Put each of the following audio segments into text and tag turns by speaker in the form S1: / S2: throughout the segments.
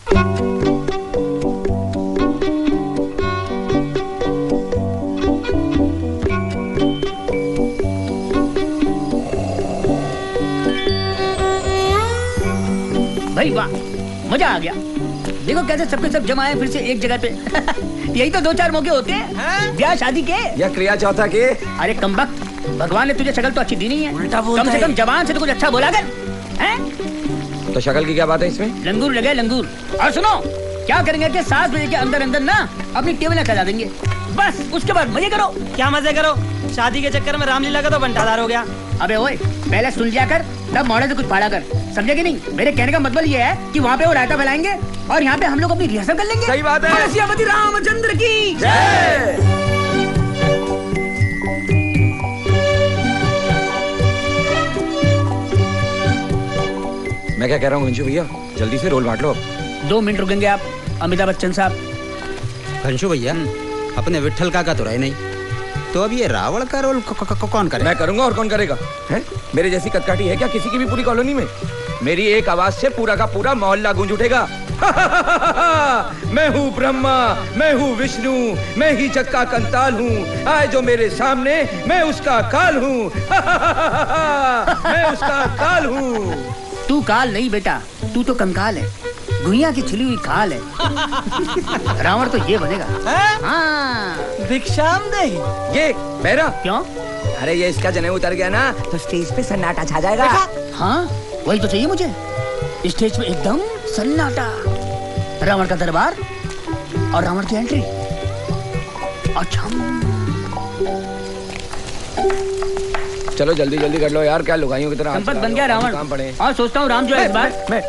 S1: भाई वाह, मजा आ गया। देखो कैसे सबके सब जमा है फिर से एक जगह पे। यही तो 2-4 मौके होते हैं ब्याह शादी के या
S2: क्रिया चौथा के।
S1: अरे कमबख्त, भगवान ने तुझे शक्ल तो अच्छी दी नहीं है,
S2: उल्टा बोलता
S1: कम से कम जबान से तो कुछ अच्छा बोला कर।
S2: तो शक्ल की क्या बात है इसमें?
S1: लंगूर लगे लंगूर। और सुनो, क्या करेंगे कि 7 बजे के अंदर अंदर ना अपनी टेबल सजा देंगे, बस उसके बाद मजे करो।
S3: क्या मजे करो? शादी के चक्कर में रामलीला का तो बंटाधार हो गया।
S1: अबे ओए, पहले सुन लिया कर, तब मॉडल से कुछ पाड़ा कर, समझे कि नहीं? मेरे कहने का मतलब ये है कि वहाँ पे वो रायता फैलाएंगे और यहाँ पे हम लोग अपनी रिहर्सल कर लेंगे।
S2: सही बात है।
S1: श्रीमती रामचंद्र की
S2: जय। मैं क्या कह रहा हूँ घंशू भैया, जल्दी से रोल बांट लो।
S1: 2 मिनट रुकेंगे आप अमिताभ बच्चन साहब?
S4: घंशू भैया, अपने विट्ठल काका तो रहे नहीं, तो अब ये रावण का रोल कौन करेगा?
S2: मैं करूंगा, और कौन करेगा? हैं? मेरे जैसी कटकाठी है क्या किसी की भी पूरी कॉलोनी में? मेरी एक आवाज से पूरा का पूरा मोहल्ला गूंज उठेगा। मैं हूँ ब्रह्मा, मैं हूँ विष्णु, मैं ही जग का कंताल हूँ। आए जो मेरे सामने, मैं उसका काल हूँ। मैं उसका काल हूँ।
S1: तू काल नहीं बेटा, तू तो कंकाल है, गुइया की छिली हुई खाल है। रावण तो ये बनेगा। हाँ,
S3: भिक्षाम दे।
S2: ये मेरा
S1: क्यों?
S2: अरे ये इसका जनेऊ उतर गया ना तो स्टेज पे सन्नाटा छा जाएगा।
S1: हाँ, वही तो चाहिए मुझे, स्टेज पे एकदम सन्नाटा, रावण का दरबार और रावण की एंट्री। अच्छा
S2: चलो जल्दी जल्दी कर लो यार, क्या लुगाइयों की तरह
S1: संपत बन गया रावण।
S2: काम पड़े।
S1: और सोचता हूँ राम जो है इस बार
S2: मैं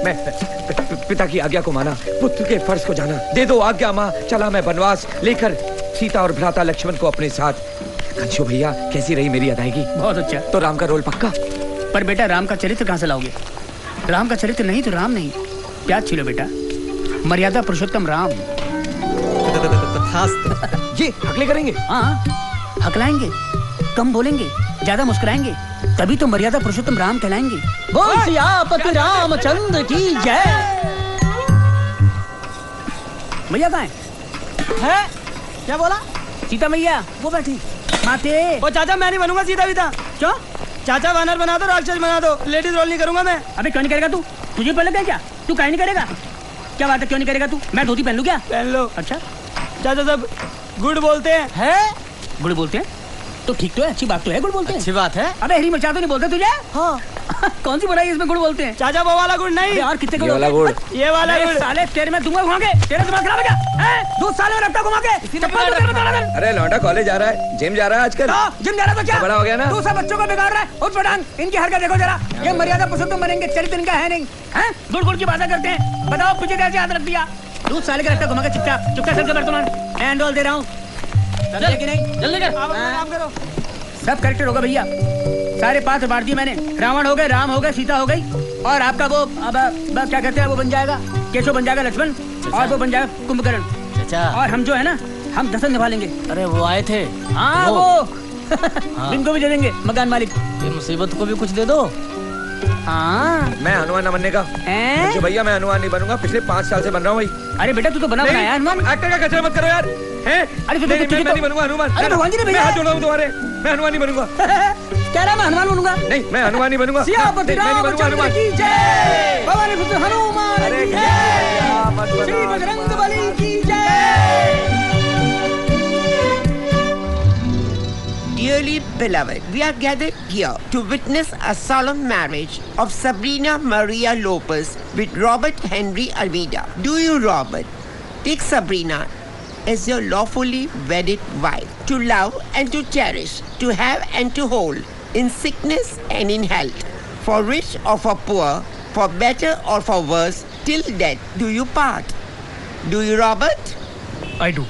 S2: पिता की आज्ञा को माना, पुत्र के फर्ज को जाना। दे दो आज्ञा माँ, चला मैं बनवास लेकर सीता और भ्राता लक्ष्मण को अपने साथ। कंशु भैया, कैसी रही मेरी अदायगी?
S1: बहुत अच्छा।
S2: तो राम का रोल पक्का?
S1: पर बेटा राम का चरित्र कहाँ से लाओगे? राम का चरित्र नहीं तो राम नहीं। प्याज छिलो बेटा, मर्यादा पुरुषोत्तम राम।
S2: ये हकले करेंगे?
S1: हाँ, हकलाएंगे, कम बोलेंगे, ज्यादा मुस्कुराएंगे, तभी तो मर्यादा पुरुषोत्तम राम कहलाएंगे। बोल सियापति रामचंद्र की जय। भैया कहाँ है?
S3: क्या बोला?
S1: सीता मैया वो बैठी माते।
S3: ओ चाचा, मैं नहीं बनूंगा सीता बीता।
S1: क्यों?
S3: चाचा वानर बना दो, राक्षस बना दो, लेडीज रोल नहीं करूंगा मैं।
S1: अबे क्यों नहीं करेगा तू? तुझे पहले क्या क्या? तू काहे नहीं करेगा? क्या बात है, क्यों नहीं करेगा तू? मैं धोती पहन लूं क्या?
S3: पहन लो।
S1: अच्छा,
S3: चाचा सब गुड बोलते हैं।
S1: गुड़ बोलते हैं तो ठीक तो है, अच्छी बात तो है, गुड़ बोलते हैं।
S3: अच्छी बात है।
S1: अबे हरी मिर्चा तो नहीं बोलते तुझे? हाँ। कौन सी बुराई इसमें गुड़ बोलते हैं?
S3: चाचा वो वाला गुड़ नहीं।
S1: और कितने गुड़?
S2: ये वाला गुड़।
S3: ये वाला गुड़।
S1: साले तेरे में दूंगा घुमा के, तेरा दिमाग खराब है क्या? 2 साल में रखता घुमा के।
S2: अरे लौंडा कॉलेज जा रहा है, जिम जा रहा है आजकल।
S1: जिम जा रहा तो क्या
S2: बड़ा हो गया ना?
S1: 2 साल बच्चों को बिगाड़ रहा है। उठ पटांग, इनकी हरकत देखो जरा। ये मर्यादा पुरुषोत्तम बनेंगे, चरित्र इनका है नहीं। हैं? गुड़ गुड़ की बातें करते हैं। बताओ पीछे कैसे याद रख दिया? 2 साल के रखता घुमा के चुपचाप चुपचाप चल के बर्तमान मैं एंडोल दे रहा हूँ। जल्दी कर,
S3: काम करो।
S1: सब करेक्टर होगा भैया, सारे पात्र बांट दिए मैंने। रावण हो गए, राम हो गए, सीता हो गई, और आपका वो अब क्या कहते हैं वो बन जाएगा केशव, बन जाएगा लक्ष्मण, और वो बन जाएगा कुंभकर्ण। और हम जो है ना, हम दसन निभा लेंगे।
S3: अरे वो आए थे।
S1: हाँ वो इनको भी दे देंगे मकान मालिक।
S3: ये मुसीबत को भी कुछ दे दो।
S1: हाँ
S2: मैं हनुमान न बनने का। जो भैया मैं हनुमान नहीं बनूंगा, पिछले 5 साल से बन रहा हूँ भाई।
S1: अरे बेटा तू तो बना बनाया हनुमान।
S2: एक्टर का कचरा मत करो यार। हैं?
S1: अरे
S2: नहीं, मैं नहीं बनूंगा हनुमान।
S1: अरे भगवान जी ने
S2: मैं
S1: भेजा
S2: हाथ
S1: है।
S2: जोड़ा हूँ तुम्हारे, मैं हनुमान नहीं बनूंगा।
S1: कह रहा मैं हनुमान बनूंगा।
S2: नहीं, मैं हनुमान नहीं बनूंगा।
S1: सियापति रामचंद्र की जय, भवानी पुत्र हनुमान की जय, श्री बजरंगबली की जय।
S5: Dearly beloved, we are gathered here to witness a solemn marriage of Sabrina Maria Lopez with Robert Henry Almeida. Do you, Robert, take Sabrina as your lawfully wedded wife, to love and to cherish, to have and to hold, in sickness and in health, for rich or for poor, for better or for worse, till death do you part? Do you, Robert?
S1: I do.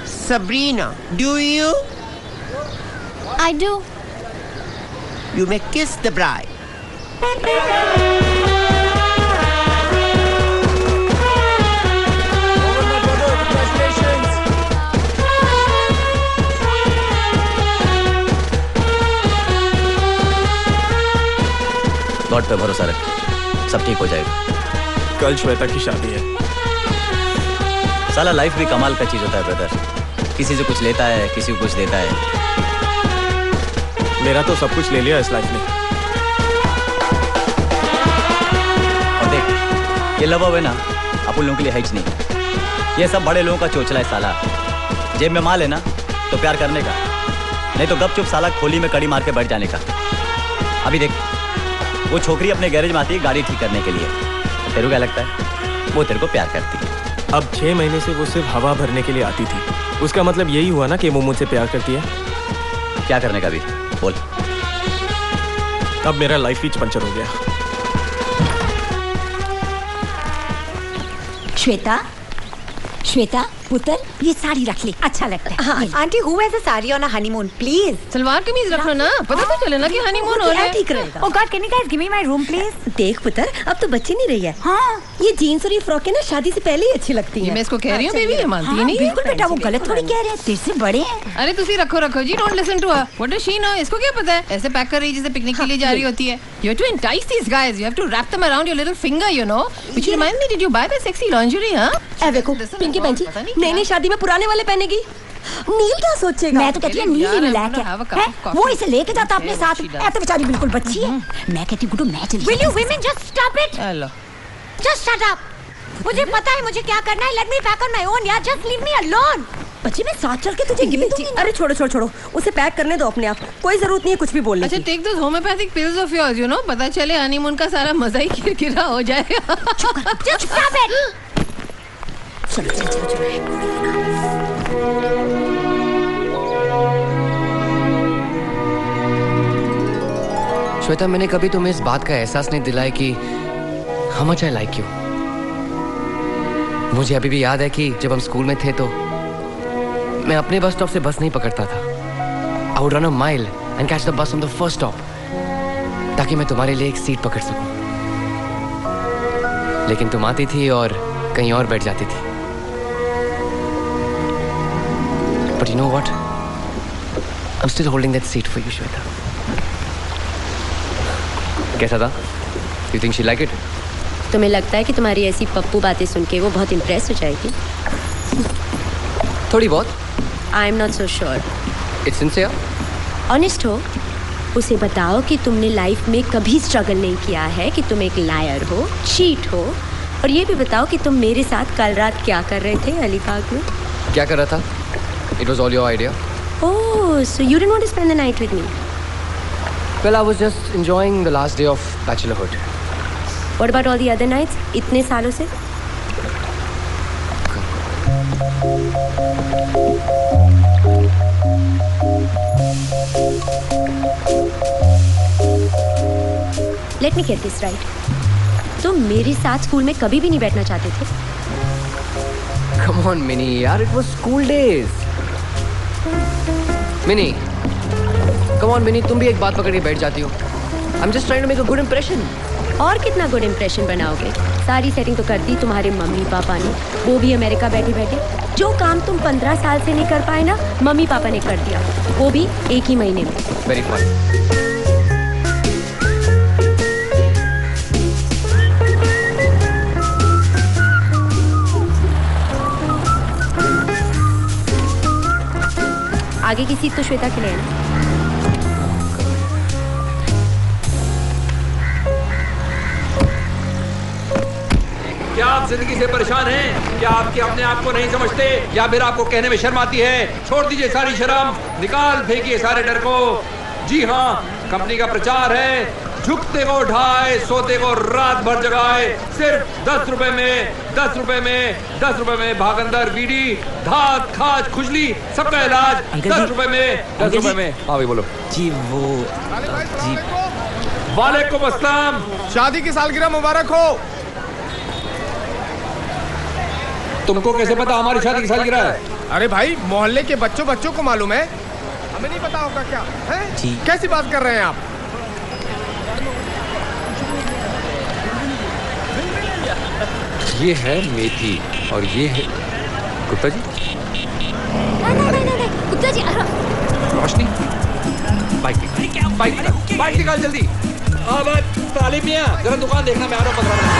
S5: Sabrina, do you?
S6: I do.
S5: You may kiss the bride.
S7: God पे भरोसा रख, सब ठीक हो जाएगा।
S8: कल श्वेता की शादी है।
S7: साला लाइफ भी कमाल का चीज होता है ब्रदर। किसी से कुछ लेता है, किसी को कुछ देता है।
S8: मेरा तो सब कुछ ले लिया इस लाइफ में।
S7: और देख, ये लव है ना, अपन लोगों के लिए है ही नहीं। ये सब बड़े लोगों का चोचला है साला। जेब में माल है ना तो प्यार करने का, नहीं तो गपचुप साला खोली में कड़ी मार के बैठ जाने का। अभी देख, वो छोकरी अपने गैरेज में आती है गाड़ी ठीक करने के लिए। तेरे को क्या लगता है? वो तेरे को प्यार करती है।
S8: अब 6 महीने से वो सिर्फ हवा भरने के लिए आती थी। उसका मतलब यही हुआ ना कि वो मुझसे प्यार करती है।
S7: क्या करने का भी बोल।
S8: अब मेरा लाइफ स्विच पंचर हो गया।
S9: श्वेता, श्वेता पुत्र, ये साड़ी रख ले, अच्छा लगता है। हाँ,
S10: aunty who has a sari on a honeymoon please.
S11: Salwar kameez रख लो ना, पता तो चले ना कि हनीमून हो रहा है।
S9: ठीक रहेगा।
S10: Oh God, can you guys give me my room please?
S9: देख पुत्र, अब तो बच्ची नहीं रही है। हाँ, ये जीन्स और ये फ्रॉक है ना शादी से पहले ही अच्छी लगती है।
S11: मैं इसको कह रही हूँ बेबी, ये मानती ही नहीं।
S9: बिल्कुल बेटा, वो गलत थोड़ी कह रहे हैं, तेरे से बड़े हैं।
S11: अरे तुसी रखो जी, don't listen to her. What does she know? इसको क्या पता है? ऐसे पैक कर रही है जैसे पिकनिक के लिए जा रही होती है। You have to entice these guys. You have to wrap them around your little finger, you know. Which reminds me, did you buy the sexy lingerie, huh?
S9: ए देखो, पिंकी बहन जी, नई शादी में पुराने वाले पहनेगी। नील क्या सोचेगा? मैं तो कहती हूँ नील ही मिला क्या? वो इसे लेके जाता अपने साथ। ऐसे बेचारी बिल्कुल बच्ची है। मैं कहती हूँ गुड्डू, मैं चली।
S10: Will you women just stop it? Just shut up. मुझे पता है मुझे क्या करना है। Let me pack on my own, यार। Just leave me alone.
S9: बच्ची, मैं साथ चल के तुझे गिफ्ट दूंगी। अरे छोड़ो, उसे पैक करने दो अपने आप। कोई जरूरत नहीं है कुछ भी बोलने की।
S11: अच्छा, take those homeopathic pills of yours, you know. पता चले हनीमून का सारा मजा ही किरकिरा हो जाएगा।
S10: Just stop it.
S9: चलो।
S12: श्वेता, मैंने कभी तुम्हें इस बात का एहसास नहीं दिलाया कि how much I like you। मुझे अभी भी याद है कि जब हम स्कूल में थे तो मैं अपने बस स्टॉप से बस नहीं पकड़ता था। I would run a mile and catch the bus from the first stop ताकि मैं तुम्हारे लिए एक सीट पकड़ सकूं। लेकिन तुम आती थी और कहीं और बैठ जाती थी। But you know what? I'm still holding that seat for you, Shweta। कैसा था? You think she like it?
S13: तुम्हें लगता है कि तुम्हारी ऐसी पप्पू बातें सुन के वो बहुत इम्प्रेस हो जाएगी?
S12: थोड़ी बहुत।
S13: आई am not so sure.
S12: It's sincere.
S13: Honest हो, उसे बताओ कि तुमने लाइफ में कभी स्ट्रगल नहीं किया है, कि तुम एक लायर हो, चीट हो, और ये भी बताओ कि तुम मेरे साथ कल रात क्या कर रहे थे अलीबाग में।
S12: क्या कर रहा था? It was all your idea.
S13: Oh, so you didn't want to spend the night with me?
S12: Well, I was just enjoying the last day of bachelorhood.
S13: What about all the other nights इतने सालों से? Let me get this right, तुम मेरे साथ school में कभी भी नहीं बैठना चाहते थे?
S12: कम ऑन मिनी, यार, it was school days. Mini, come on Mini, तुम भी एक बात पकड़ के बैठ जाती हो। I am just trying to make a good impression.
S13: और कितना गुड इंप्रेशन बनाओगे? सारी सेटिंग तो कर दी तुम्हारे मम्मी पापा ने, वो भी अमेरिका बैठे बैठे। जो काम तुम 15 साल से नहीं कर पाए ना, मम्मी पापा ने कर दिया, वो भी एक ही महीने में।
S12: Very fun.
S13: आगे की सीट तो श्वेता के लिए है ना?
S2: क्या आप जिंदगी से परेशान हैं? क्या आपके अपने आप को नहीं समझते, या फिर आपको कहने में शर्म आती है? छोड़ दीजिए सारी शर्म, निकाल फेंकिए सारे डर को। जी हाँ, कंपनी का प्रचार है, झुकते को उठाए, सोते को रात भर जगाए। सिर्फ 10 रुपए में, 10 रुपए में, 10 रुपए में भागंदर, बीड़ी, धात, खाज, खुजली, सबका इलाज 10 रुपए में, 10 रुपए में। हाँ भाई बोलो
S3: जी। वो जी,
S2: वालेकुम अस्सलाम।
S14: शादी की सालगिरह मुबारक हो।
S2: तुमको कैसे पता हमारी शादी की सालगिरह है?
S14: अरे भाई, मोहल्ले के बच्चों को मालूम है, हमें नहीं पता होगा क्या है? जी। कैसी बात कर रहे हैं आप?
S2: ये है मेथी और ये है गुप्ता जी।
S13: नहीं, गुप्ता जी।
S2: रोशनी, बाइक निकाल जल्दी। तालिब मियां, जरा दुकान देखना, मैं आ रहा हूँ 15 मिनट।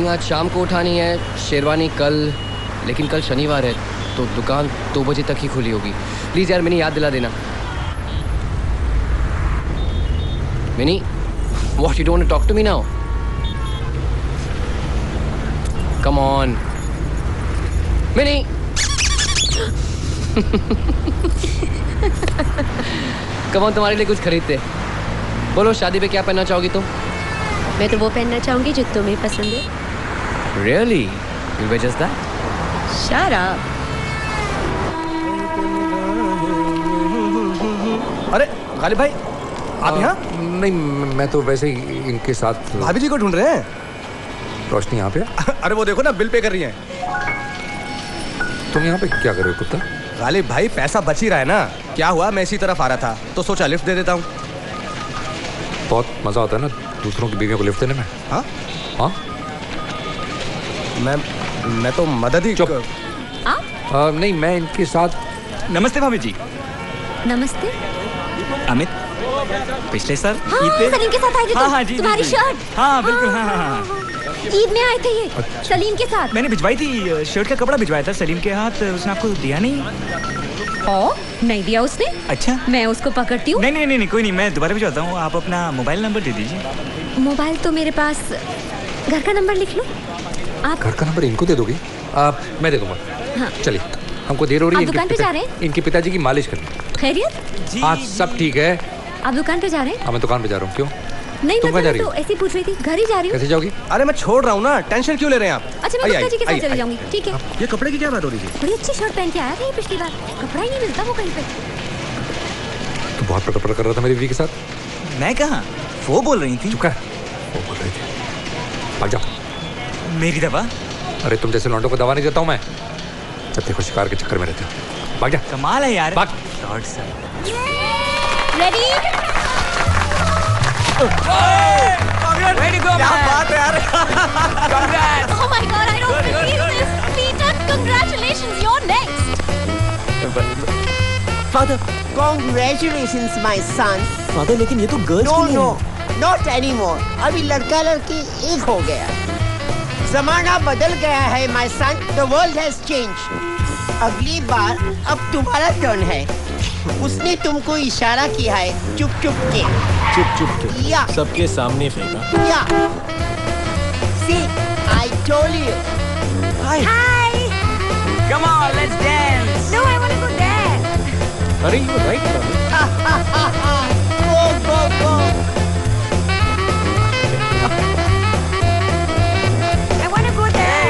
S12: बुकिंग आज शाम को उठानी है, शेरवानी कल, लेकिन कल शनिवार है तो दुकान 2 बजे तक ही खुली होगी। प्लीज यार मिनी, याद दिला देना। Mini, what, you don't want to talk to me now? Come on Mini. Come on, तुम्हारे लिए कुछ खरीदते। बोलो, शादी पे क्या पहनना चाहोगी तुम?
S13: मैं तो वो पहनना चाहूंगी जो तुम्हें पसंद है।
S12: Really? You wear just that?
S13: Shut up.
S15: अरे गालिब भाई, आप यहाँ?
S2: नहीं, मैं तो वैसे ही इनके साथ।
S15: भाभी जी को ढूंढ रहे हैं।
S2: रोशनी यहाँ पे?
S15: अरे वो देखो ना, बिल पे कर रही हैं।
S2: तुम यहाँ पे क्या कर रहे हो कुत्ता?
S15: गालिब भाई, पैसा बच ही रहा है ना। क्या हुआ, मैं इसी तरफ आ रहा था तो सोचा लिफ्ट दे देता हूँ।
S2: बहुत मजा आता है ना दूसरों की बीवियों को लिफ्ट देने में।
S15: हाँ
S2: हाँ,
S15: मैं तो मदद ही।
S2: चुप। नहीं, मैं इनके साथ।
S16: नमस्ते भाभी जी।
S13: नमस्ते
S16: अमित, पिछले साल
S13: हाँ,
S16: ईद पे
S13: सलीम के साथ आए थे
S16: हाँ, हाँ, जी,
S13: तुम्हारी
S16: जी,
S13: शर्ट।
S16: हाँ बिल्कुल, हाँ हाँ हाँ।
S13: ईद में आए थे ये सलीम के साथ।
S16: मैंने भिजवाई थी, शर्ट का कपड़ा भिजवाया था सलीम के हाथ, उसने आपको दिया नहीं?
S13: नहीं दिया उसने।
S16: अच्छा,
S13: मैं उसको पकड़ती हूँ।
S16: नहीं, कोई नहीं, मैं दोबारा भिजवाता हूँ। आप अपना मोबाइल नंबर दे दीजिए।
S13: मोबाइल तो मेरे पास, घर का नंबर लिख लो आप।
S2: घर का नंबर इनको दे दोगी? मैं दे दूंगा।
S13: हाँ।
S2: चलिए, हमको देर हो रही है।
S13: आप दुकान पे जा रहे हैं?
S2: इनके पिताजी की मालिश करनी।
S13: खैरियत?
S2: हाँ, सब ठीक है।
S13: आप दुकान पे जा रहे हैं?
S2: हाँ, मैं दुकान पे जा रहा हूँ। क्यों?
S13: नहीं,
S2: तुम कहाँ जा रही
S13: तो
S2: हो?
S13: ऐसे ही पूछ रही थी। घर ही जा रही हूँ।
S2: कैसे जाओगी?
S15: अरे मैं छोड़ रहा हूँ ना, टेंशन क्यों ले रहे हैं आप?
S13: अच्छा, मैं गुप्ता जी के साथ चले जाऊंगी। ठीक है।
S16: ये कपड़े की क्या बात हो रही थी?
S13: बड़ी अच्छी शर्ट पहन के आया था ये पिछली बार। कपड़ा ही नहीं मिलता वो कहीं पे।
S2: तू बहुत पकड़ कर रहा था मेरी बीवी के साथ।
S16: मैं कहाँ, वो बोल रही थी।
S2: चुप कर, वो बोल रही थी। भाग जाओ।
S16: मेरी दवा?
S2: अरे तुम जैसे लौंडों को दवा नहीं देता हूँ मैं, जब देखो शिकार के चक्कर में रहते हो। भाग जा।
S16: कमाल है यार।
S2: भाग।
S13: रेडी?
S16: Way to go,
S15: क्या बात है यार।
S16: Congrats.
S10: Oh my God, I don't believe this. Peter, congratulations, you're next.
S5: Father, congratulations, my son.
S15: Father, लेकिन ये तो गर्ल्स
S5: No,
S15: के लिए
S5: no,
S15: है।
S5: not anymore. अभी लड़का लड़की एक हो गया। जमाना बदल गया है, my son. The world has changed. अगली बार अब तुम्हारा टर्न है। उसने तुमको इशारा किया है, चुप चुप के।
S15: चुप के।
S5: या।
S15: सबके सामने फेंका।
S5: या। See, I told you.
S15: Hi.
S10: Hi.
S16: Come on, let's dance.
S10: No, I want to go dance.
S15: अरे you were right.
S5: Go.
S10: I want to go dance.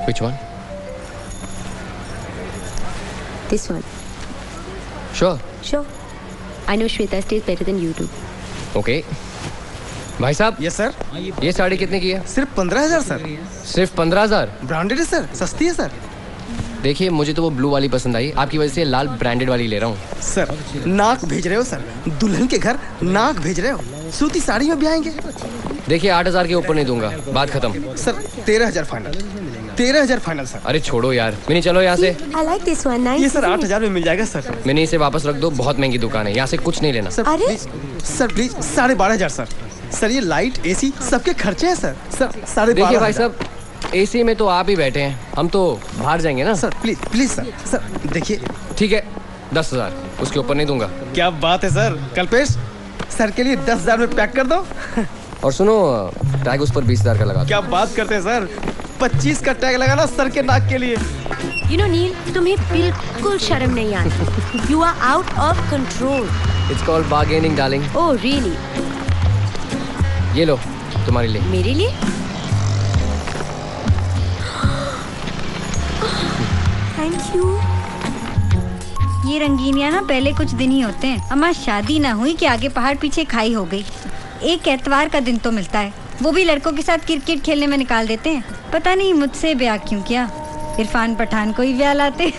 S12: Which one?
S13: This one.
S12: Sure.
S13: Sure. I know Shweta stays better than you do.
S12: Okay. भाई साहब।
S15: Yes sir.
S12: ये साड़ी कितने की है?
S15: सिर्फ 15,000 sir.
S12: सिर्फ 15,000?
S15: Branded है सर, सस्ती है सर।
S12: देखिए, मुझे तो वो ब्लू वाली पसंद आई, आपकी वजह से लाल ब्रांडेड वाली ले रहा हूँ।
S15: सर, नाक भेज रहे हो सर, दुल्हन के घर नाक भेज रहे हो, सूती साड़ी में भी आएंगे।
S12: देखिए, 8,000 के ऊपर नहीं दूंगा, बात खत्म।
S15: Sir 13,000 final, 13,000 final sir.
S12: अरे छोड़ो यार, मिनी चलो यहाँ से।
S13: I like this one, nice.
S15: ये सर 8,000 में मिल जाएगा सर।
S12: मिनी इसे वापस रख दो, बहुत महंगी दुकान है, यहाँ से कुछ नहीं लेना।
S15: Sir please, sir please 12,500 sir. Sir ये लाइट एसी सबके खर्चे हैं सर। सर 12,500।
S12: देखिए भाई साहब, एसी में तो आप ही बैठे हैं, हम तो बाहर जाएंगे ना।
S15: Sir please please sir, sir देखिए।
S12: ठीक है, 10,000, उसके ऊपर नहीं दूंगा।
S15: क्या बात है सर, कल्पेश सर के लिए 10,000 में पैक कर दो।
S12: और सुनो, टैग उस पर 20,000 का लगा दो।
S15: क्या बात करते हैं सर, 25 का टैग लगाना सर के नाक के लिए।
S13: You know नील, तुम्हें बिल्कुल शर्म नहीं आती। You are out of control.
S12: It's called bargaining, darling.
S13: Oh really?
S12: ये लो, तुम्हारे लिए।
S13: मेरे लिए?
S10: Thank you. ये रंगीनियाँ ना पहले कुछ दिन ही होते हैं। हमारी शादी ना हुई कि आगे पहाड़ पीछे खाई हो गई। एक एतवार का दिन तो मिलता है, वो भी लड़कों के साथ क्रिकेट खेलने में निकाल देते हैं। पता नहीं मुझसे ब्याह क्यों किया। इरफान पठान को ही ब्याह लाते।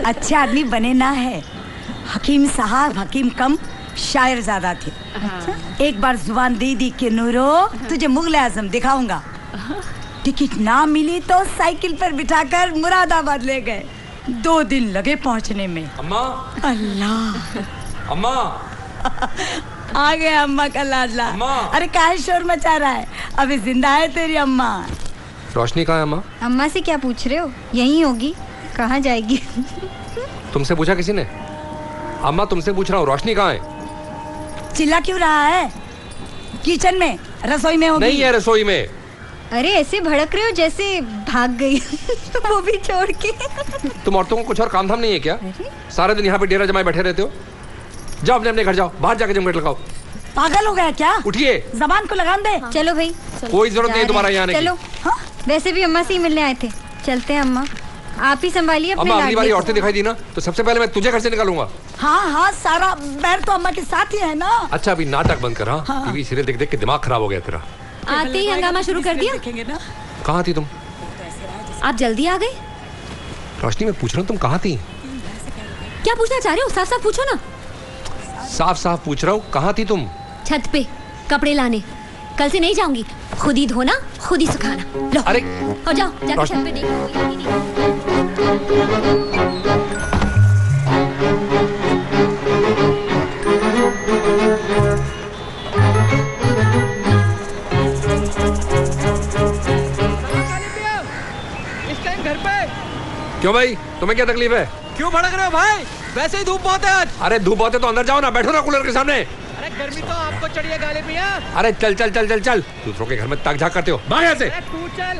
S9: अच्छे आदमी बने ना है। हकीम साहब हकीम कम शायर ज्यादा थे। एक बार जुबान दे दी कि नूरो तुझे मुगल आजम दिखाऊंगा। टिकट ना मिली तो साइकिल पर बिठाकर मुरादाबाद ले गए। 2 दिन लगे पहुंचने में।
S2: अम्मा।
S9: अल्लाह।
S2: अम्मा।
S9: आ गया अम्मा का लाडला। अरे काहे शोर मचा रहा है? अभी जिंदा है तेरी अम्मा।
S2: रोशनी कहाँ है अम्मा?
S10: अम्मा से क्या पूछ रहे हो? यहीं होगी, कहाँ जाएगी?
S2: तुमसे पूछा किसी ने? अम्मा तुमसे पूछ रहा हूँ, रोशनी कहाँ है?
S9: चिल्ला क्यों रहा है? किचन में, रसोई में होगी।
S2: नहीं है रसोई में।
S10: अरे ऐसे भड़क रहे हो जैसे भाग गई। वो भी छोड़ के।
S2: तुम औरतों को कुछ और काम धाम नहीं है क्या? सारे दिन यहाँ पे डेरा जमाए बैठे रहते हो। जाओ अपने अपने घर जाओ, बाहर जाके जमघट लगाओ।
S9: पागल हो गया क्या?
S2: उठिए,
S9: जबान को लगाम दे।
S10: चलो भाई,
S2: कोई जरूरत नहीं है तुम्हारा यहाँ आने की।
S10: चलो। वैसे भी अम्मा से ही मिलने आए थे। चलते हैं अम्मा, आप ही संभालिए अपने
S2: अम्मा। अगली बार
S10: लाडले
S2: औरतें दिखाई दी ना तो सबसे पहले मैं तुझे घर से निकालूंगा।
S9: हाँ हाँ, सारा बैर तो अम्मा के साथ ही है ना।
S2: अच्छा अभी नाटक बंद कर। हाँ टीवी सीरियल देख देख के दिमाग खराब हो गया तेरा।
S10: आते ही हंगामा शुरू कर दिया।
S2: कहाँ थी तुम?
S13: आप जल्दी आ गए?
S2: रोशनी मैं पूछ रहा हूँ तुम कहाँ थी?
S13: क्या पूछना चाह रहे हो? साफ साफ पूछो ना।
S2: साफ साफ पूछ रहा हूँ, कहाँ थी तुम?
S13: छत पे कपड़े लाने। कल से नहीं जाऊंगी, खुद ही धोना खुद ही सुखाना। लो
S2: अरे
S13: और जाओ जाके छत पे देखो।
S14: इस टाइम घर पे
S2: क्यों भाई, तुम्हें क्या तकलीफ है?
S14: क्यों भड़क रहे हो भाई? वैसे ही धूप बहुत है आज।
S2: अरे धूप बहुत है तो अंदर जाओ ना, बैठो ना कूलर के सामने।
S14: अरे गर्मी तो आपको चढ़ी है गाले पिया।
S2: अरे चल चल चल चल चल, दूसरों के घर में ताक झाक करते हो, भाग यहाँ से।
S14: तू चल।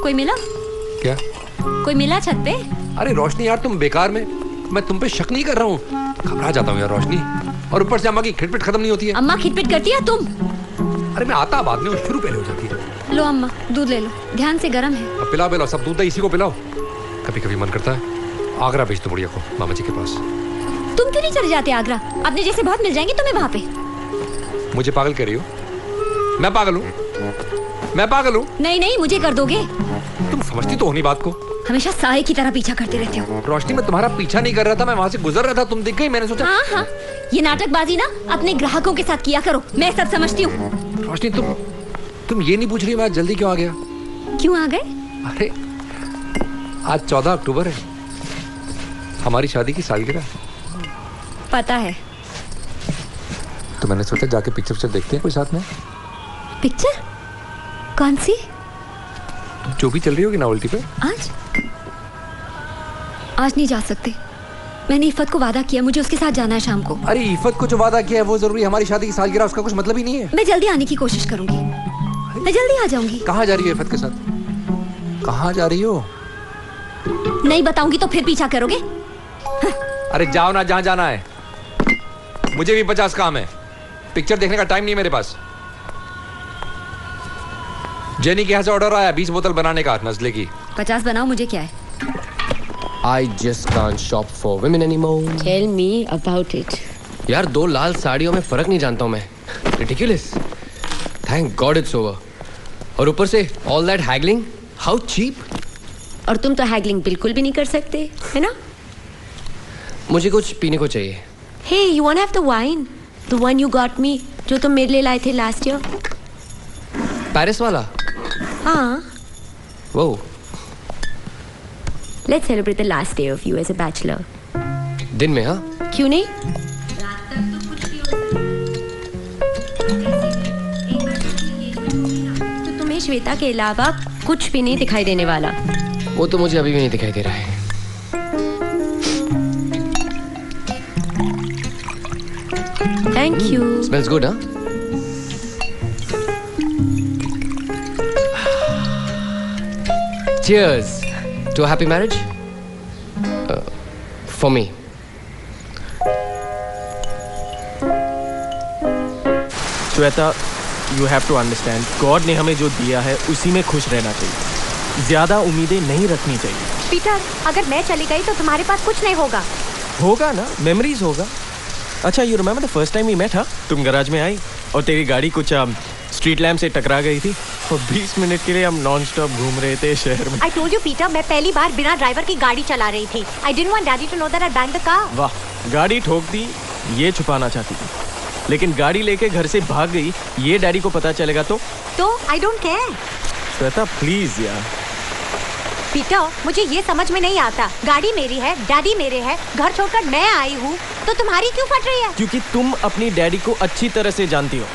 S13: कोई मिला?
S2: क्या?
S13: कोई मिला छत पे?
S2: अरे रोशनी यार तुम बेकार में, मैं तुम पे शक नहीं कर रहा हूँ, घबरा जाता हूँ यार रोशनी। और ऊपर से अम्मा की खिटपिट खत्म नहीं होती है।
S13: अम्मा खिटपिट करती है तुम?
S2: अरे मैं आता बाद में, शुरू पहले हो जाती है।
S13: लो अम्मा दूध ले लो, ध्यान से गर्म है।
S2: अब पिलाओ पिलाओ, सब दूध है इसी को पिलाओ। कभी कभी मन करता है आगरा भेज दो बुढ़िया को मामा जी के पास।
S13: तुम क्यों नहीं चले जाते आगरा? अपने जैसे बहुत मिल जाएंगे तुम्हें वहाँ पे।
S2: मुझे पागल कह रही हो? मैं पागल हूँ? मैं पागल हूँ?
S13: नहीं नहीं, मुझे कर दोगे।
S2: तुम समझती तो हो नहीं बात को।
S13: हमेशा साए की तरह पीछा करते रहते हो।
S2: रोशनी मैं तुम्हारा पीछा नहीं कर रहा था, मैं वहाँ से गुजर रहा था, तुम दिख गई, मैंने सोचा।
S13: हाँ हाँ, ये नाटकबाजी ना अपने ग्राहकों के साथ किया करो, मैं सब समझती हूँ।
S2: रोशनी तुम ये नहीं पूछ रही मैं आज जल्दी क्यों आ गया?
S13: क्यों आ गए?
S2: अरे आज 14 अक्टूबर है, हमारी शादी की सालगिरह।
S13: पता है।
S2: तो मैंने सोचा जाके पिक्चर देखते हैं कोई साथ में।
S13: पिक्चर? कौन सी?
S2: जो भी चल रही होगी नॉवेल्टी पे।
S13: आज नहीं जा सकते, मैंने इफ़त को वादा किया, मुझे उसके साथ जाना है शाम को।
S2: अरे इफ़त को जो वादा किया है वो जरूरी? हमारी शादी की सालगिरह, उसका कुछ मतलब ही नहीं है।
S13: मैं जल्दी आने की कोशिश करूंगी, मैं जल्दी आ जाऊंगी।
S2: कहाँ जा रही हो इफ़त के साथ? कहाँ जा रही हो?
S13: नहीं बताऊंगी तो फिर पीछा करोगे।
S2: अरे जाओ ना जहाँ जाना है, मुझे भी 50 काम है, पिक्चर देखने का टाइम नहीं मेरे पास। जेनी के यहाँ से ऑर्डर आया 20 बोतल बनाने का नजले की।
S13: 50 बनाओ, मुझे क्या है।
S12: I just can't shop for women anymore.
S13: Tell me about it.
S12: यार 2 लाल साड़ियों में फर्क नहीं जानता हूँ मैं। Ridiculous. Thank God it's over. और ऊपर से all that haggling, how cheap.
S13: और तुम तो हैगलिंग बिल्कुल भी नहीं कर सकते, है ना?
S12: मुझे कुछ पीने को चाहिए।
S13: Hey, you wanna have the wine? The one you got me, जो तुम मेरे लिए लाए थे last year.
S12: पेरिस वाला?
S13: हाँ।
S12: Whoa.
S13: Let's celebrate the last day of you as a bachelor.
S12: दिन में हाँ?
S13: क्यों नहीं? तो तुम्हें श्वेता के अलावा कुछ भी नहीं दिखाई देने वाला।
S12: वो तो मुझे अभी भी नहीं दिखाई दे रहा है।
S13: Thank you.
S12: Smells good, huh? Cheers to a happy marriage. For me.
S8: Shweta, you have to understand, God ने हमें जो दिया है उसी में खुश रहना चाहिए, ज्यादा उम्मीदें नहीं रखनी चाहिए।
S9: पीटर, अगर मैं चली गई तो तुम्हारे पास कुछ नहीं होगा।
S8: होगा ना, मेमोरीज होगा। अच्छा, you remember the first time we met? हाँ, तुम गैराज में आई और तेरी गाड़ी कुछ स्ट्रीट लैम्प से टकरा गई थी और 20 मिनट के लिए हम नॉन स्टॉप घूम रहे थे शहर में।
S17: I told you, Peter, मैं पहली बार बिना ड्राइवर की गाड़ी चला रही थी। I didn't want Daddy to know that I banged the car.
S8: वाह, गाड़ी ठोक दी ये छुपाना चाहती थी, लेकिन गाड़ी लेके घर से भाग गई ये डैडी को पता चलेगा तो
S17: I don't care.
S8: Shweta please यार।
S17: पीटर, मुझे ये समझ में नहीं आता, गाड़ी मेरी है, डैडी मेरे है, घर छोड़कर मैं आई हूँ, तो तुम्हारी क्यों फट रही है?
S8: क्योंकि तुम अपनी डैडी को अच्छी तरह से जानती हो,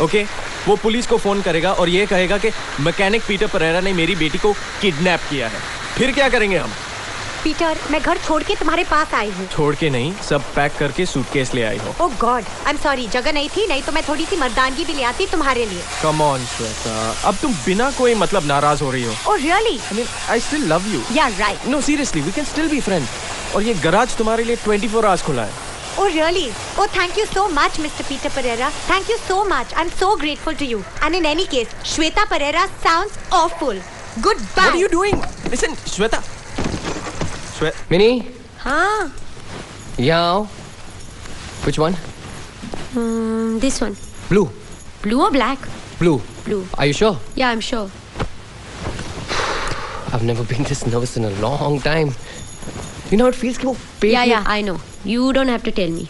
S8: ओके? वो पुलिस को फोन करेगा और ये कहेगा कि मैकेनिक पीटर परेरा ने मेरी बेटी को किडनैप किया है। फिर क्या करेंगे हम?
S17: पीटर, मैं घर छोड़ के तुम्हारे पास आई हूँ।
S8: छोड़ के नहीं, सब पैक करके सूटकेस ले आई हो।
S17: ओह गॉड, आई एम सॉरी, जगह नहीं थी, नहीं तो मैं थोड़ी सी मर्दानगी भी ले आती तुम्हारे लिए।
S8: कम ऑन श्वेता, अब तुम बिना कोई मतलब नाराज हो रही हो।
S17: Oh really?
S8: I mean, I still love you.
S17: Yeah, right.
S8: No, seriously, we can still be friends. और ये गराज तुम्हारे लिए 24 आवर्स खुला है।
S17: Oh really? Oh, thank you so much, Mr. Peter Pereira. Thank you so much. I'm so grateful to you. And in any case, Shweta Pereira sounds awful. Goodbye.
S8: What are you doing? Listen, Shweta.
S12: Minnie?
S17: हाँ.
S12: Yeah. Which one?
S17: This one.
S12: Blue.
S17: Blue or black?
S12: Blue.
S17: Blue.
S12: Are you sure?
S17: Yeah, I'm sure.
S12: I've never been this nervous in a long time. You know how it feels कि वो पेट
S17: Yeah,
S12: में-
S17: yeah, I know. You don't have to tell me.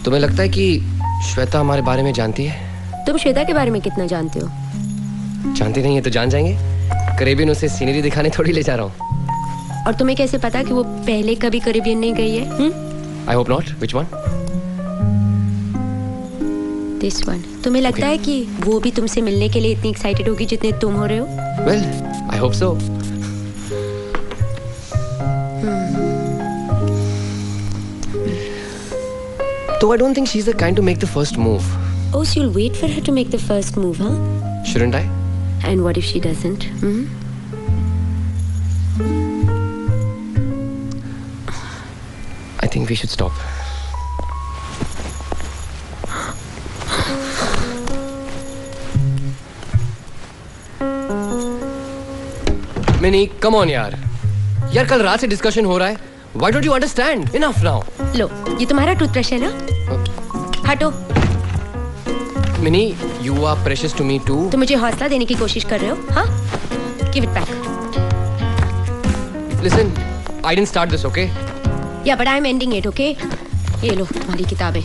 S12: तुम्हें लगता है कि श्वेता हमारे बारे में जानती है?
S13: तुम श्वेता के बारे में कितना जानते हो?
S12: जानती नहीं है तो जान जाएंगे। करेबियन उसे सीनरी दिखाने थोड़ी ले जा रहा हूँ।
S13: और तुम्हें कैसे पता कि वो पहले कभी करेबियन नहीं गई है?
S12: I hope not. Which one?
S13: This one. तुम्हें लगता है कि वो भी तुमसे मिलने के लिए इतनी एक्साइटेड होगी जितने तुम हो रहे हो?
S12: Well, I hope so. Though I don't think she's the kind to make the first move.
S13: Oh, so you'll wait for her to make the first move, huh?
S12: Shouldn't I?
S13: And what if she doesn't?
S12: I think we should stop. Minnie, come on यार। यार कल रात से discussion हो रहा है। Why don't you understand? Enough now.
S13: लो, ये तुम्हारा टूथब्रश है ना? हटो।
S12: Minnie, you are precious to me too.
S13: तुम मुझे हौसला देने की कोशिश कर रहे हो, हाँ? Give it back.
S12: Listen, I didn't start this, okay?
S13: Yeah, but I'm ending it, okay? ये लो तुम्हारी किताबें।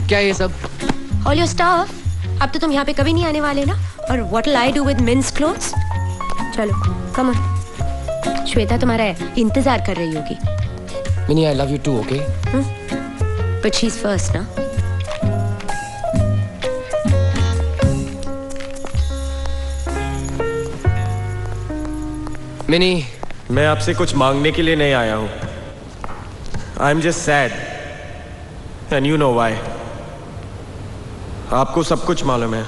S12: क्या ये सब?
S13: All your stuff. अब तो तुम यहाँ पे कभी नहीं आने वाले ना? और what will I do with men's clothes? चलो, come on. श्वेता तुम्हारा इंतजार कर रही होगी।
S12: Minnie, I love you too, okay?
S13: But she's first, ना?
S12: Minnie,
S8: मैं आपसे कुछ मांगने के लिए नहीं आया हूँ। I'm just sad, and you know why. आपको सब कुछ मालूम है,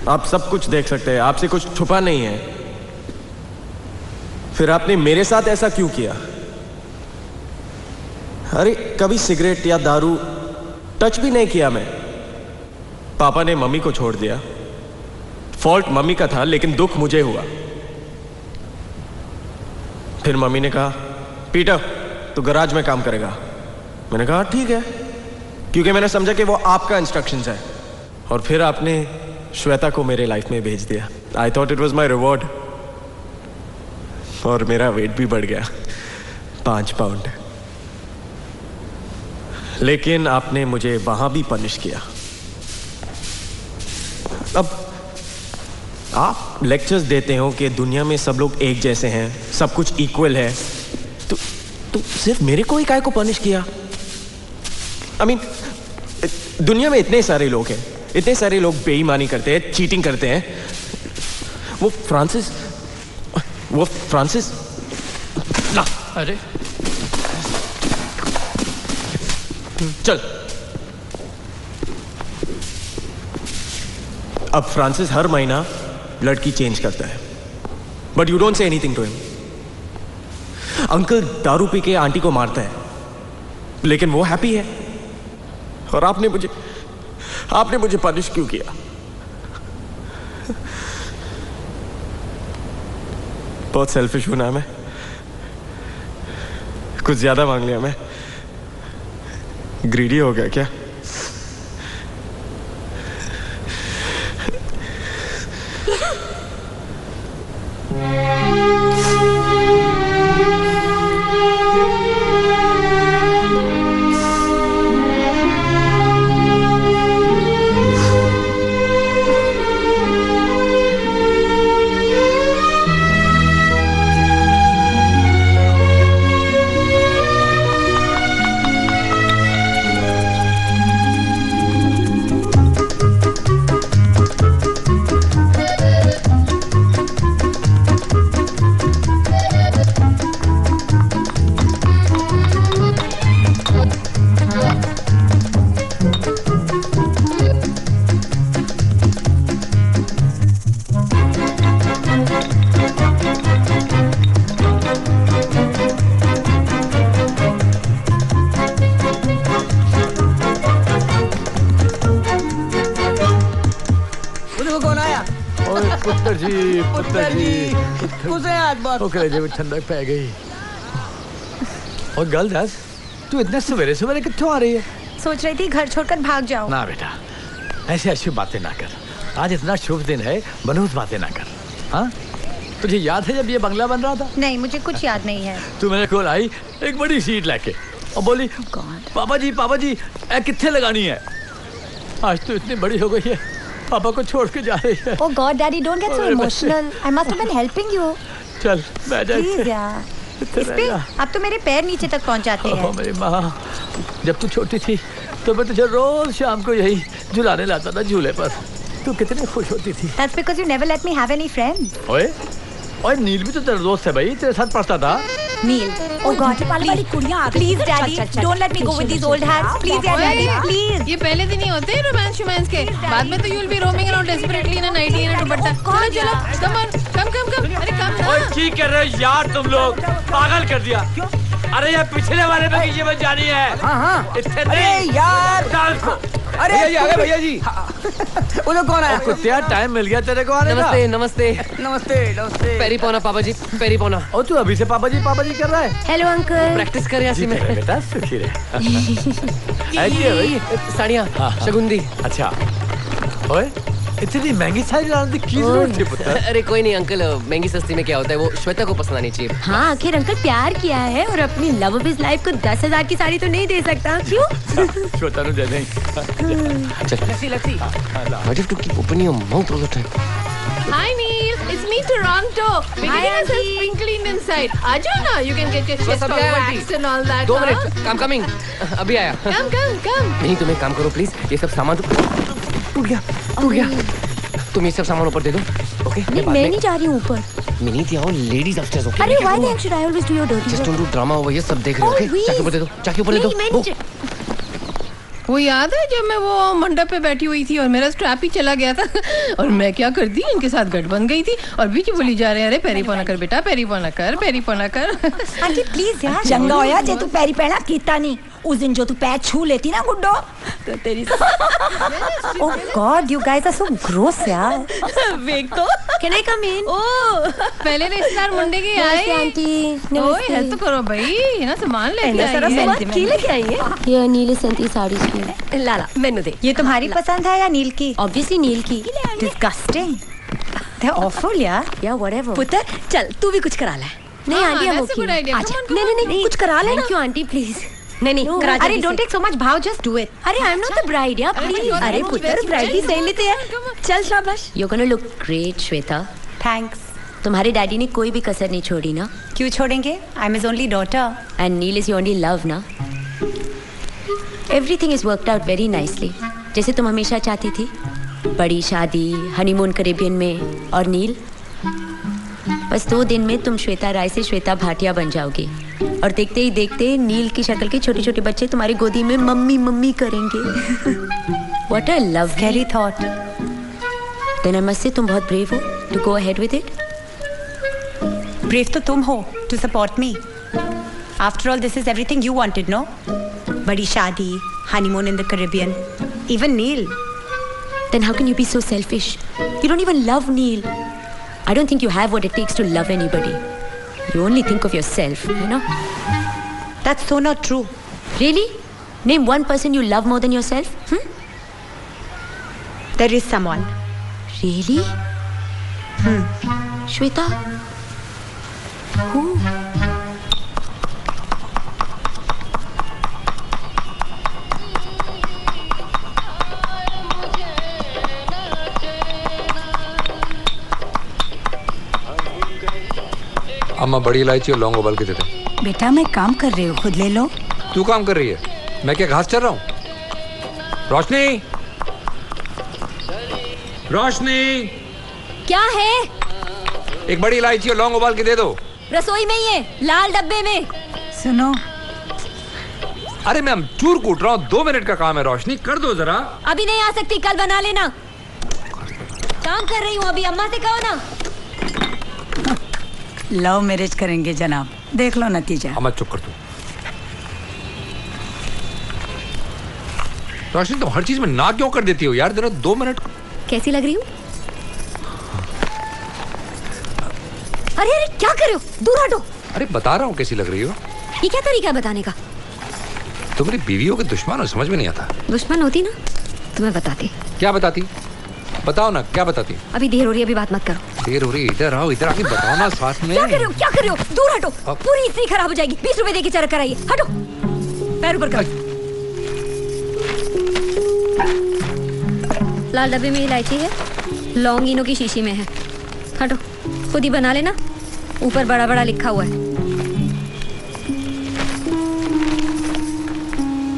S8: आप सब कुछ देख सकते हैं, आपसे कुछ छुपा नहीं है। फिर आपने मेरे साथ ऐसा क्यों किया? अरे कभी सिगरेट या दारू टच भी नहीं किया मैं। पापा ने मम्मी को छोड़ दिया। फॉल्ट मम्मी का था, लेकिन दुख मुझे हुआ। फिर मम्मी ने कहा, पीटर तू गराज में काम करेगा। मैंने कहा ठीक है, क्योंकि मैंने समझा कि वो आपका इंस्ट्रक्शंस है। और फिर आपने श्वेता को मेरे लाइफ में भेज दिया। I thought it was my reward. और मेरा वेट भी बढ़ गया 5 पाउंड। लेकिन आपने मुझे वहां भी पनिश किया। अब आप लेक्चर्स देते हो कि दुनिया में सब लोग एक जैसे हैं, सब कुछ इक्वल है, तो सिर्फ मेरे को ही काहे को पनिश किया? I mean, दुनिया में इतने सारे लोग हैं, इतने सारे लोग बेईमानी करते हैं, चीटिंग करते हैं। वो फ्रांसिस ला,
S12: अरे
S8: चल। अब फ्रांसिस हर महीना लड़की चेंज करता है, but you don't say anything to him. Uncle दारू पी के आंटी को मारता है, लेकिन वो हैप्पी है। और आपने मुझे पनिश क्यों किया? बहुत सेल्फिश हूं ना मैं, कुछ ज्यादा मांग लिया मैं, ग्रीडी हो गया क्या?
S18: ठंडक पै गई। और गर्ल तू इतने सवेरे सवेरे कित्थों आ रही है?
S17: सोच रही थी घर छोड़कर भाग जाऊं।
S18: ना बेटा, ऐसे अच्छी बातें ना कर। आज इतना शुभ दिन है, बनूस बातें ना कर। हाँ, तुझे याद है जब ये बंगला बन रहा था?
S17: नहीं, मुझे कुछ याद नहीं है।
S18: तू मेरे को आई एक बड़ी सीट लेके और बोली पापा जी कित्थे लगानी है? आज तो इतनी बड़ी हो गई है, पापा को छोड़ के जा रही है।
S17: Oh God, Daddy, don't get so emotional. I must have been helping you.
S18: चल बैठ जा।
S17: Please यार। इस पे अब तो मेरे पैर नीचे तक पहुंच जाते हैं।
S18: मेरी माँ, जब तू छोटी थी तो मैं तुझे रोज शाम को यही झुलाने लाता था झूले पर। तू कितनी खुश होती थी।
S17: That's because you never let me have any friends.
S18: ओए नील भी तो तेरा दोस्त है भाई, तेरे साथ पढ़ता था।
S17: नील, oh God, please Daddy, don't let me go with these old hats. Please Daddy, please.
S11: ये पहले दिन ही होते हैं रोमांस के, बाद में तो you'll be roaming around desperately in a nightie and a दुपट्टा। चलो, come on, come, अरे come ना।
S18: ओए ठीक कर रहे हो यार तुम लोग, पागल कर दिया। अरे ये पिछले वाले बगीचे में जानी है।
S1: हाँ।
S18: अरे
S1: यार,
S2: अरे भैया जी आ गए भैया जी।
S1: वो लोग कौन आया?
S18: कुत्तिया टाइम मिल गया तेरे को आने का।
S12: नमस्ते। पेरी पौना पापा जी, पेरी पौना।
S18: और तू अभी से पापा जी कर रहा है?
S12: Hello uncle. प्रैक्टिस कर रहा मैं।
S18: बेटा सुखी रहे। ऐसी है भाई
S12: साड़ियाँ, शगुंदी।
S18: अच्छा, ओए इतनी महंगी साड़ी लाने की जरूरत थी पुत्र?
S12: अरे कोई नहीं अंकल, महंगी सस्ती में क्या होता है, वो श्वेता को पसंद आनी चाहिए। हाँ, आखिर अंकल प्यार किया है और अपनी लव ऑफ हिज लाइफ को 10,000 की साड़ी तो नहीं दे सकता, क्यों?
S18: श्वेता ने दे देंगे।
S12: चल लस्सी। Why do you have to keep opening your mouth all the time?
S11: Hi Neil, it's me Toronto. Beginning as a sprinkling inside. आजा ना, you can get your chest all waxed and all that.
S12: 2 minute, I'm coming. अभी आया।
S11: Come.
S12: नहीं तुम एक काम करो please, ये सब सामान टूट गया। तुम ये सब सामान ऊपर दे दो, ओके?
S13: मैं नहीं जा रही हूँ ऊपर।
S12: मिनी थी, आओ लेडीज अपस्टेयर्स, ओके?
S13: अरे why the heck should I always do your dirty work?
S12: Just don't do drama over, ये सब देख रहे हो, ओके? चाकी ऊपर दे दो।
S11: वो याद है जब मैं वो मंडप पे बैठी हुई थी और मेरा स्ट्रैप ही चला गया था और मैं क्या करती, इनके साथ गठ बन गई थी और बीच बोली जा रहे हैं, अरे पैरी पौना कर बेटा, पैरी पौना कर।
S9: आंटी प्लीज यार, चंगा होया जे तू पैरी पहना कीता नहीं। उस दिन जो तू पैर छू लेती ना गुड्डो तो तेरी oh God, you guys are so gross यार।
S11: वेक तो
S13: कैन आई कम इन?
S11: ओह पहले रिश्तेदार मुंडे के आए।
S13: आंटी
S11: ओए हेल्प तो करो भाई, ये ना सामान लेके आई है।
S13: ये नीले संती साड़ी की लाला मैंने दे।
S9: ये तुम्हारी पसंद है या नील की?
S13: ऑब्वियसली नील की।
S9: डिस्गस्टिंग, दे आर ऑफुल यार।
S13: या व्हाटएवर।
S9: पुत्र चल तू भी कुछ करा ले।
S13: नहीं आंटी हम ओके। नहीं कुछ करा ले। Thank you aunty please. नहीं
S17: अरे डोंट टेक सो मच भाव, जस्ट डू इट।
S13: अरे I am not the bride यार, प्लीज।
S9: अरे पुत्र ब्राइड ही सही लेते हैं। चल शाबाश।
S13: You gonna look great Shweta.
S9: Thanks.
S13: तुम्हारे डैडी ने कोई भी कसर नहीं छोड़ी ना?
S9: क्यों छोड़ेंगे? I am his only daughter
S13: and Neel is your only love ना? Everything is worked out very nicely, जैसे तुम हमेशा चाहती थी। बड़ी शादी, हनीमून कैरेबियन में, और नील बस 2 दिन में तुम श्वेता राय से श्वेता भाटिया बन जाओगी और देखते ही देखते नील की शक्ल के छोटे छोटे बच्चे तुम्हारी गोदी में मम्मी मम्मी करेंगे। What a love,
S9: scary thought.
S13: Then I must say तुम बहुत brave हो to go ahead with it.
S9: Brave तो तुम हो to support me. After all, this is everything you wanted, no? बड़ी शादी, honeymoon in the Caribbean, even Neil.
S13: Then how can you be so selfish? You don't even love Neil. I don't think you have what it takes to love anybody. You only think of yourself, you know?
S17: That's so not true.
S13: Really? Name one person you love more than yourself.
S17: There is someone.
S13: Really? Shweta? Who?
S2: अम्मा बड़ी इलायची और लौंग उबाल के दे दे।
S9: बेटा मैं काम कर रही हूँ, खुद ले लो।
S2: तू काम कर रही है, मैं क्या घास चर रहा हूँ? रोशनी, रोशनी,
S13: क्या है?
S2: एक बड़ी इलायची और लौंग उबाल के दे दो।
S13: रसोई में ही है, लाल डब्बे में।
S9: सुनो,
S2: अरे मैं अमचूर कूट रहा हूँ, 2 मिनट का काम है। रोशनी कर दो जरा।
S13: अभी नहीं आ सकती, कल बना लेना। काम कर रही हूँ अभी, अम्मा से कहो ना।
S9: लव मैरिज करेंगे जनाब, देख लो नतीजा।
S2: अम्मा चुप कर तू। रोशनी तुम हर चीज में ना क्यों कर देती हो यार? जरा 2 मिनट।
S13: कैसी लग रही हूँ? अरे अरे क्या कर रहे हो? दूर हटो।
S2: अरे बता रहा हूँ कैसी लग रही हो।
S13: ये क्या तरीका है बताने का?
S2: तुम्हारी बीवी हो कि दुश्मन हो, समझ में नहीं आता।
S13: दुश्मन होती ना तुम्हें बताती।
S2: क्या बताती? बताओ ना, क्या बताती?
S13: अभी देर हो रही है, अभी बात मत करो।
S2: देर हो रही है, इधर आओ, इधर आके बताओ ना साथ में।
S13: क्या कर रहे हो? क्या कर रहे हो? दूर हटो। पूरी इस्त्री खराब हो जाएगी। 20 रुपए देके चरक कराइए। हटो, पैर ऊपर करो। लाल डब्बे में इलायची है, लौंग इनो की शीशी में है। हटो, खुद ही बना लेना, ऊपर बड़ा बड़ा लिखा हुआ है।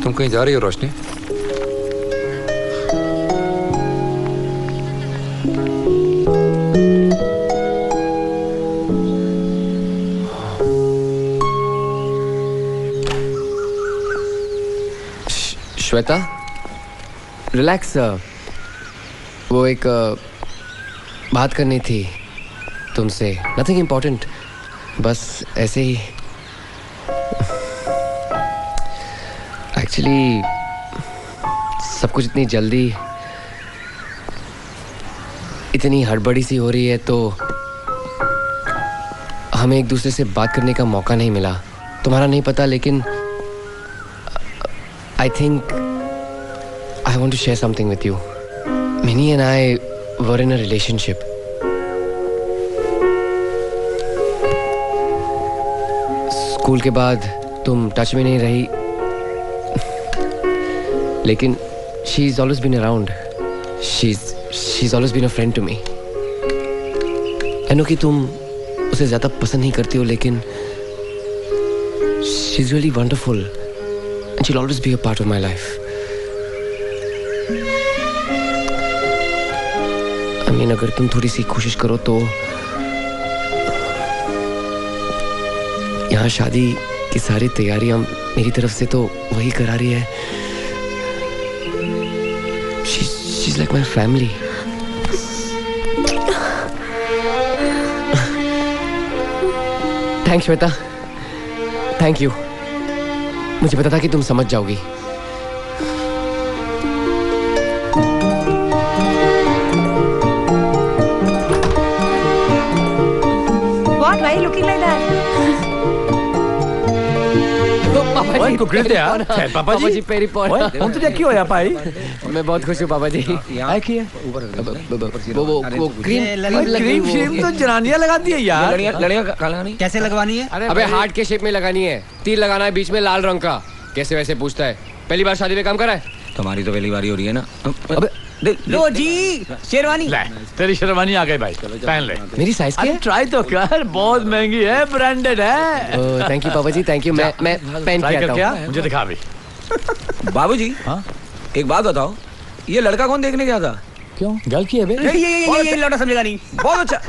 S2: तुम कहीं जा रही हो रोशनी?
S12: श्वेता, रिलैक्स। वो एक बात करनी थी तुमसे। नथिंग इम्पोर्टेंट, बस ऐसे ही। एक्चुअली सब कुछ इतनी जल्दी, इतनी हड़बड़ी सी हो रही है, तो हमें एक दूसरे से बात करने का मौका नहीं मिला। तुम्हारा नहीं पता, लेकिन I think I want to share something with you. Minnie and I were in a relationship. School के बाद तुम टच में नहीं रही, लेकिन she's always been around. She's always been a friend to me. I know कि तुम उसे ज़्यादा पसंद नहीं करती हो, लेकिन she's really wonderful. And she'll always be a part of my life. I mean, अगर तुम थोड़ी सी कोशिश करो तो यहाँ शादी की सारी तैयारियां मेरी तरफ से तो वही करा रही है। She's like my family. Thanks, Shweta. Thank you. मुझे पता था कि तुम समझ जाओगी।
S9: What? Why are you looking like that?
S18: ओए इनको ग्रिल दे यार। पापा जी
S12: पेरी पॉन।
S18: हम तुझे क्यों है पाई?
S12: मैं बहुत खुश हूँ पापा जी।
S18: आए किए?
S12: वो
S18: क्रीम शीम तो जनानियाँ लगाती है यार।
S12: लड़ियाँ कहाँ लगानी?
S4: कैसे लगवानी है?
S12: अबे हार्ट के शेप में लगानी है। तीर लगाना है बीच में लाल रंग का। कैसे वैसे पूछता है? पहली बार शादी में काम करा है?
S4: तुम्हारी तो पहली बारी हो रही है ना।
S12: अबे
S1: लो जी, शेरवानी।
S18: तेरी शेरवानी आ गई भाई, पहन ले।
S12: मेरी साइज की है?
S18: ट्राई तो कर, बहुत महंगी है, ब्रांडेड है।
S12: थैंक यू पापा जी, थैंक यू। मैं पहन के आता हूँ।
S18: मुझे दिखा भी।
S4: बाबूजी, एक बात बताओ, ये लड़का कौन देखने गया था?
S18: क्यों? गलत की है बे?
S1: ये लौटा समझेगा नहीं।
S4: बहुत अच्छा।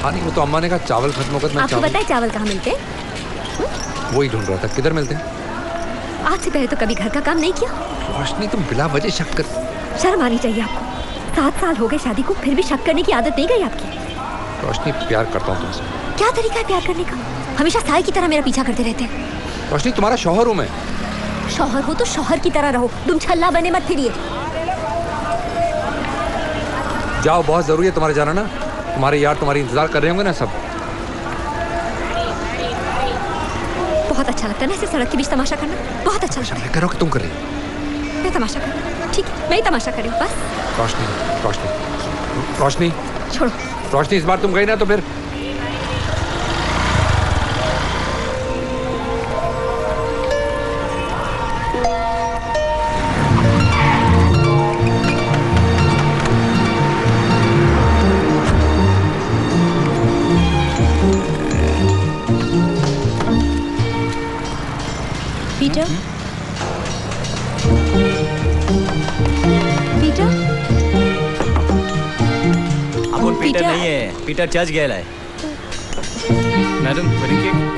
S2: हाँ नहीं, वो तो अम्मा ने कहा चावल खत्म होकर मैं
S13: आपको पता है चावल कहाँ मिलते हैं?
S2: वही ढूंढ रहा था, किधर मिलते हैं?
S13: आज से पहले तो कभी घर का काम नहीं किया।
S2: रोशनी तुम बिला वजह शक कर।
S13: शर्म आनी चाहिए आपको। 7 साल हो गए शादी को, फिर भी शक करने की आदत नहीं गई आपकी।
S2: रोशनी प्यार करता हूँ तुमसे।
S13: क्या तरीका है प्यार करने का? हमेशा साई की तरह मेरा पीछा करते रहते हैं।
S2: रोशनी तुम्हारा शौहर हूँ मैं।
S13: शौहर हो तो शौहर की तरह रहो, तुम छल्ला बने मत फिरिए।
S2: जाओ, बहुत जरूरी है तुम्हारे जाना ना। तुम्हारे यार तुम्हारी इंतजार कर रहे होंगे ना सब।
S13: बहुत अच्छा लगता है ना ऐसे सड़क के बीच तमाशा करना, बहुत अच्छा लगता है।
S2: मैं कह रहा हूँ कि तुम कर रही।
S13: मैं तमाशा कर, ठीक है मैं ही तमाशा कर रही हूँ बस।
S2: रोशनी रोशनी रोशनी
S13: छोड़ो।
S2: रोशनी इस बार तुम गई ना तो फिर
S10: पीटर पीटर
S7: अपन पीटर नहीं है, पीटर चर्च गया है।
S8: Madam wedding cake.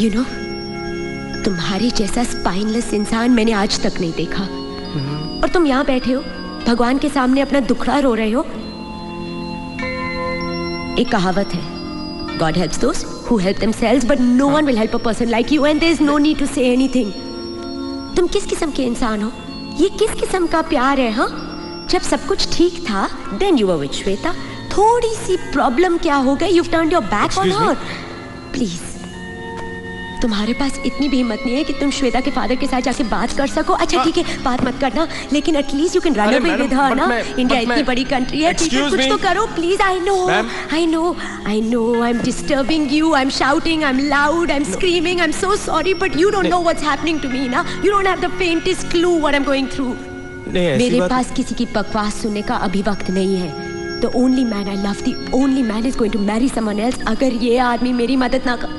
S13: You know, तुम्हारे जैसा स्पाइनलेस इंसान मैंने आज तक नहीं देखा। और तुम यहाँ बैठे हो, भगवान के सामने अपना दुखड़ा रो रहे हो। एक कहावत है, God helps those who help themselves, but no one will help a person like you, and there is no need to say anything. तुम किस किस्म के इंसान हो? ये किस किस्म का प्यार है? हाँ, जब सब कुछ ठीक था, then you were with Shweta. थोड़ी सी प्रॉब्लम क्या हो गई? You've turned your back on her. Please. तुम्हारे पास इतनी भी हिम्मत नहीं है कि तुम श्वेता के फादर के साथ जाके बात कर सको। अच्छा ठीक है, बात मत करना, लेकिन at least you can run away with her ना। इंडिया इतनी बड़ी कंट्री है, ठीक है कुछ तो करो please. I know I am disturbing you, I am shouting, I am loud, I am screaming, I am so sorry, but you don't know what's happening to me ना। You don't have the faintest clue what I am going through. मेरे पास किसी की बकवास सुनने का अभी वक्त नहीं है। The only man I love, the only man is going to marry someone else। अगर ये आदमी मेरी मदद ना कर।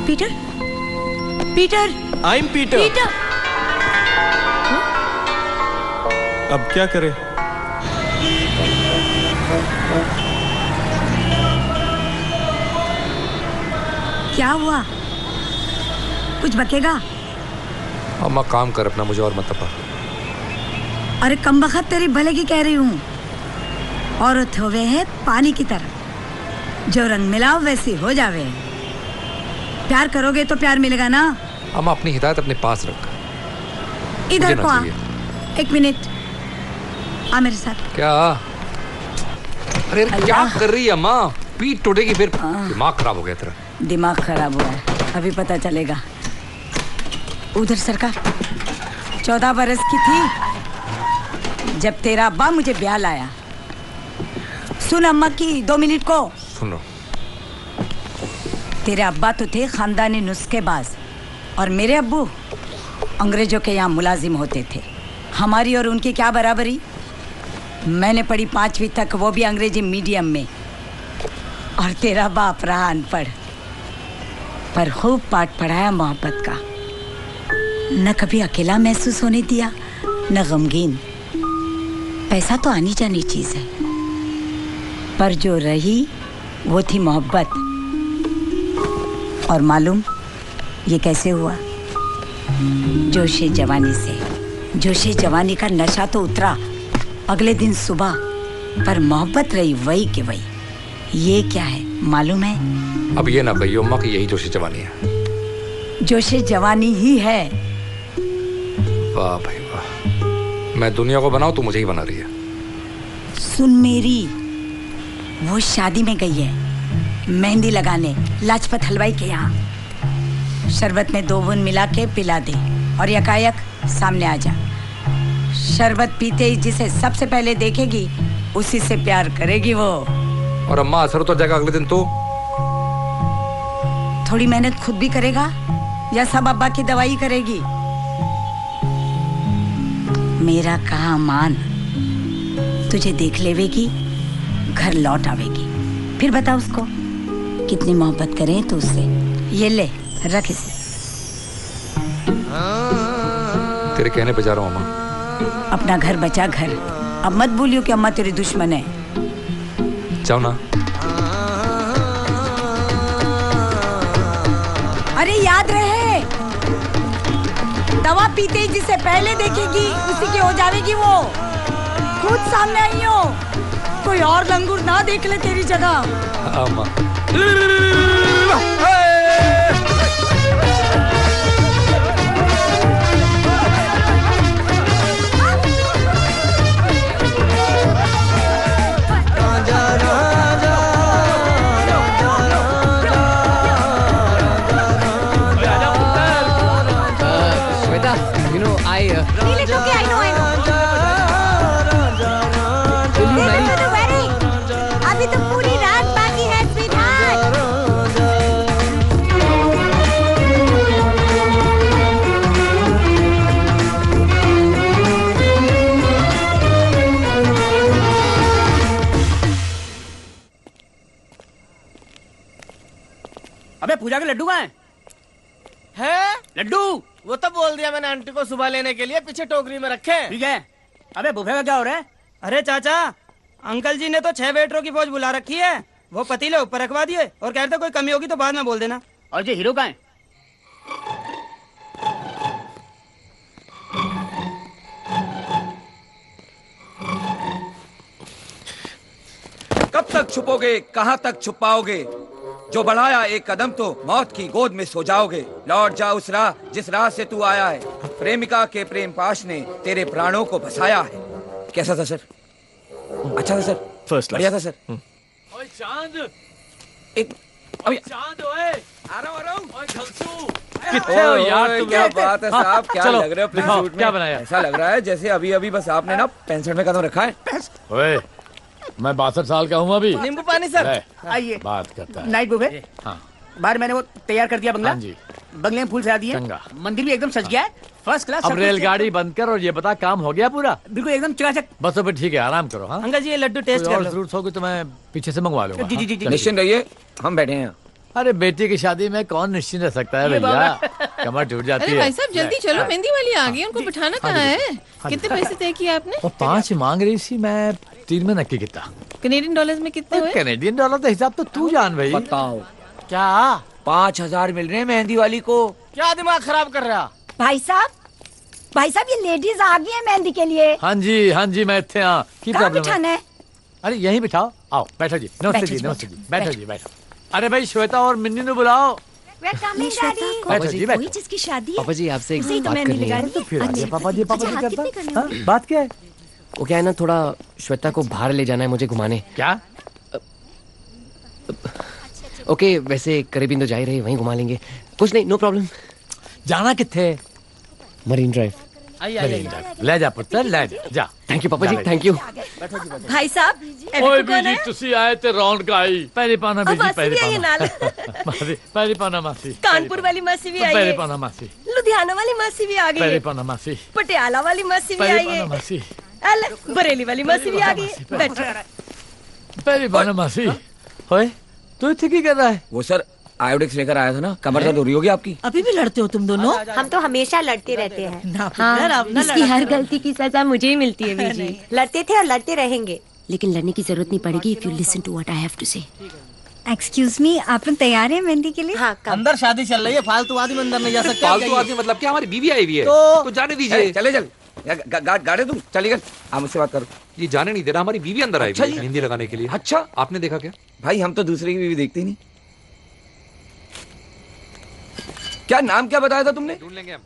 S13: Peter, Peter,
S8: I am Peter.
S13: Peter,
S8: अब क्या करें?
S9: क्या हुआ? कुछ बकेगा?
S2: अम्मा काम कर अपना, मुझे और मत तपा।
S9: अरे कम बखत तेरी भले की कह रही हूँ। औरत होवे है पानी की तरह, जो रंग मिलाओ वैसी हो जावे। प्यार करोगे तो प्यार मिलेगा ना।
S2: अम्मा अपनी हिदायत अपने पास रख।
S9: इधर को आ, एक मिनट आ मेरे साथ।
S2: क्या? अरे क्या कर रही है अम्मा? पीठ टूटेगी फिर। दिमाग खराब हो गया तेरा।
S9: दिमाग खराब हुआ है, अभी पता चलेगा। उधर सरकार 14 बरस की थी जब तेरा अब्बा मुझे ब्याह लाया। सुन अम्मा की 2 मिनट को।
S2: सुनो।
S9: तेरे अब्बा तो थे खानदानी नुस्खेबाज और मेरे अब्बू अंग्रेजों के यहाँ मुलाजिम होते थे। हमारी और उनकी क्या बराबरी? मैंने पढ़ी 5वीं तक, वो भी अंग्रेजी मीडियम में, और तेरा बाप रहा अनपढ़, पर खूब पाठ पढ़ाया मोहब्बत का। न कभी अकेला महसूस होने दिया, न गमगीन। पैसा तो आनी जानी चीज है, पर जो रही वो थी मोहब्बत। और मालूम ये कैसे हुआ? जोशे जवानी से। जोशे जवानी का नशा तो उतरा अगले दिन सुबह, पर मोहब्बत रही वही के वही। ये क्या है मालूम है?
S2: अब ये ना कहियो अम्मा कि यही जोशे जवानी है।
S9: जोशे जवानी ही है।
S2: वाह भाई वाह, मैं दुनिया को बनाऊं तो मुझे ही बना रही है।
S9: सुन मेरी, वो शादी में गई है मेहंदी लगाने लाजपत हलवाई के यहाँ। शरबत में 2 बूंद मिला के पिला दे और यकायक सामने आ जा। शरबत पीते ही जिसे सबसे पहले देखेगी उसी से प्यार करेगी वो।
S2: और अम्मा असर तो जाएगा अगले दिन तो?
S9: थोड़ी मेहनत खुद भी करेगा या सब अब्बा की दवाई करेगी? मेरा कहा मान, तुझे देख लेवेगी, घर लौट आवेगी, फिर बता उसको कितनी मोहब्बत करें तो उससे। ये ले रख इसे।
S2: तेरे कहने पे जा रहा हूँ अम्मा।
S9: अपना घर बचा घर, अब मत भूलियो कि अम्मा तेरी दुश्मन है।
S2: जाओ ना।
S9: अरे याद रहे, दवा पीते ही जिसे पहले देखेगी उसी की हो जाएगी वो। खुद सामने आई हो, कोई और लंगूर ना देख ले तेरी जगह।
S2: अम्मा
S17: अभी तो पूरी रात बाकी है स्वीटहार्ट।
S1: अबे पूजा के लड्डू कहाँ
S8: हैं?
S1: लड्डू
S8: वो तो बोल दिया मैंने आंटी को सुबह लेने के लिए, पीछे टोकरी में रखे।
S1: ठीक है। अबे बुफे का क्या हो रहा है?
S3: अरे चाचा, अंकल जी ने तो 6 वेटरों की फौज बुला रखी है। वो पतीले ऊपर रखवा दिए और कह रहे थे कोई कमी होगी तो बाद में बोल देना।
S1: और ये हीरो कहाँ है?
S19: कब तक छुपोगे, कहां तक छुपाओगे? जो बढ़ाया एक कदम तो मौत की गोद में सो जाओगे। लौट जा उस राह जिस राह से तू आया है। प्रेमिका के प्रेम पाश ने तेरे प्राणों को बसाया है। कैसा था सर? अच्छा था सर?
S8: फर्स्ट
S19: बढ़िया था सर।
S18: ओए चांद,
S19: एक अभी
S18: चांद ओए,
S19: आ रहा हूँ।
S18: ओए घलसू,
S19: कितने हो यार तुम? क्या बात है साहब, क्या
S18: चलो,
S19: लग रहे हो अपने
S18: दिखाओ,
S19: सूट में?
S18: क्या बनाया?
S19: ऐसा लग रहा है जैसे अभी अभी बस आपने ना पेंसिल में कदम रखा है।
S18: ओए मैं 62 साल का हूँ अभी।
S8: नींबू पानी सर।
S1: आइए।
S18: बात करता है।
S1: Night buffet.
S18: हाँ।
S1: बाहर मैंने वो तैयार कर दिया बंगला।
S18: हाँ जी।
S1: बंगले में फूल सजा दिए।
S18: चंगा।
S1: मंदिर भी एकदम सज गया है। First class.
S18: अब रेलगाड़ी बंद कर और ये बता काम हो गया पूरा?
S1: बिल्कुल एकदम चकाचक।
S18: बस तो फिर ठीक है, आराम करो। हाँ
S3: अंकल जी ये लड्डू टेस्ट
S18: कोई
S3: कर
S18: और
S3: लो।
S18: जरूरत होगी तो मैं पीछे से मंगवा लूंगा।
S1: जी।
S19: निश्चिंत रहिए, हम बैठे हैं।
S18: अरे बेटी की शादी में कौन निश्चिंत रह सकता है भैया, कमर टूट जाती
S11: अरे
S18: है।
S11: भाई साहब जल्दी चलो, मेहंदी वाली आ गई, उनको बिठाना कहाँ है? कितने पैसे तय किए आपने?
S18: वो 5 मांग रही थी, मैं 3 में नक्की कितना।
S11: कनेडियन डॉलर्स में कितने हुए?
S18: कैनेडियन डॉलर का हिसाब तो तू जान भाई।
S19: बताओ
S18: क्या
S19: 5000 मिल रहे हैं मेहंदी वाली को?
S8: क्या दिमाग खराब कर रहा?
S9: भाई साहब ये लेडीज आ गई है मेहंदी के लिए।
S18: हाँ जी मैं थे। हाँ की
S9: कहाँ
S18: प्रॉब्लम
S9: बिठाना
S18: है?
S9: है?
S18: अरे यहीं बिठाओ, आओ बैठो जी। नमस्ते जी, नमस्ते जी, बैठो जी, बैठो। अरे भाई श्वेता और मिन्नी ने बुलाओ।
S12: पापा जी,
S18: बैठो
S12: जिसकी शादी है। पापा जी आपसे एक
S18: उसी तो
S12: बात
S18: मैंने
S12: करनी है।
S18: तो फिर आगे पापा जी
S12: अच्छा, हाथ कितने
S18: करता।
S12: करने
S18: हाँ, बात क्या है?
S12: वो क्या है ना, थोड़ा श्वेता को बाहर ले जाना है मुझे घुमाने।
S18: क्या?
S12: ओके, वैसे करीबी तो जा ही रहे, वहीं घुमा लेंगे, कुछ नहीं, नो प्रॉब्लम।
S18: जाना किथे?
S12: मरीन ड्राइव।
S18: ले जा पुत्र, ले जा।
S12: थैंक यू पापा जी, थैंक यू।
S9: भाई साहब
S18: ओए बीजी तुसी आए ते रौनक आई। पहले पाना बीजी, पहले
S9: मासी भी आई है नाल।
S18: मासी, पहले पाना मासी।
S9: कानपुर वाली मासी भी आई
S18: पहले
S9: है।
S18: पाना मासी।
S9: लुधियाना वाली मासी भी आ गई
S18: पहले
S9: है।
S18: पाना मासी।
S9: पटियाला वाली मासी भी
S18: पहले
S9: आई
S18: पाना
S9: है।
S18: मासी।
S9: बरेली वाली मासी भी आ गई है। बैठो।
S18: पहले पाना मासी। ओए तू इत्थे की कर रहा है?
S19: वो सर आयोडेक्स लेकर आया था ना, कमर दर्द हो रही होगी आपकी।
S17: अभी भी लड़ते हो तुम दोनों? हम तो हमेशा लड़ते रहते हैं।
S13: हाँ, इसकी हर गलती की सजा मुझे ही मिलती है बीजी।
S17: लड़ते थे और लड़ते रहेंगे।
S13: लेकिन लड़ने की जरूरत नहीं पड़ेगी if you listen to what I have to say. Excuse me, आप लोग तैयार हैं मेहंदी के लिए?
S17: हाँ,
S8: अंदर शादी चल रही है, फालतू आदमी अंदर नहीं जा सकते।
S2: फालतू आदमी मतलब क्या? हमारी बीवी आई हुई है तो जाने दीजिए।
S19: चले गाड़े तुम चलिए, आप मुझसे बात करो।
S2: ये जाने नहीं दे रहा, हमारी बीवी अंदर आई हुई है मेहंदी लगाने के लिए।
S19: अच्छा,
S2: आपने देखा क्या?
S19: भाई हम तो दूसरे की बीवी देखते ही नहीं। क्या नाम क्या बताया था तुमने?
S2: ढूंढ लेंगे हम।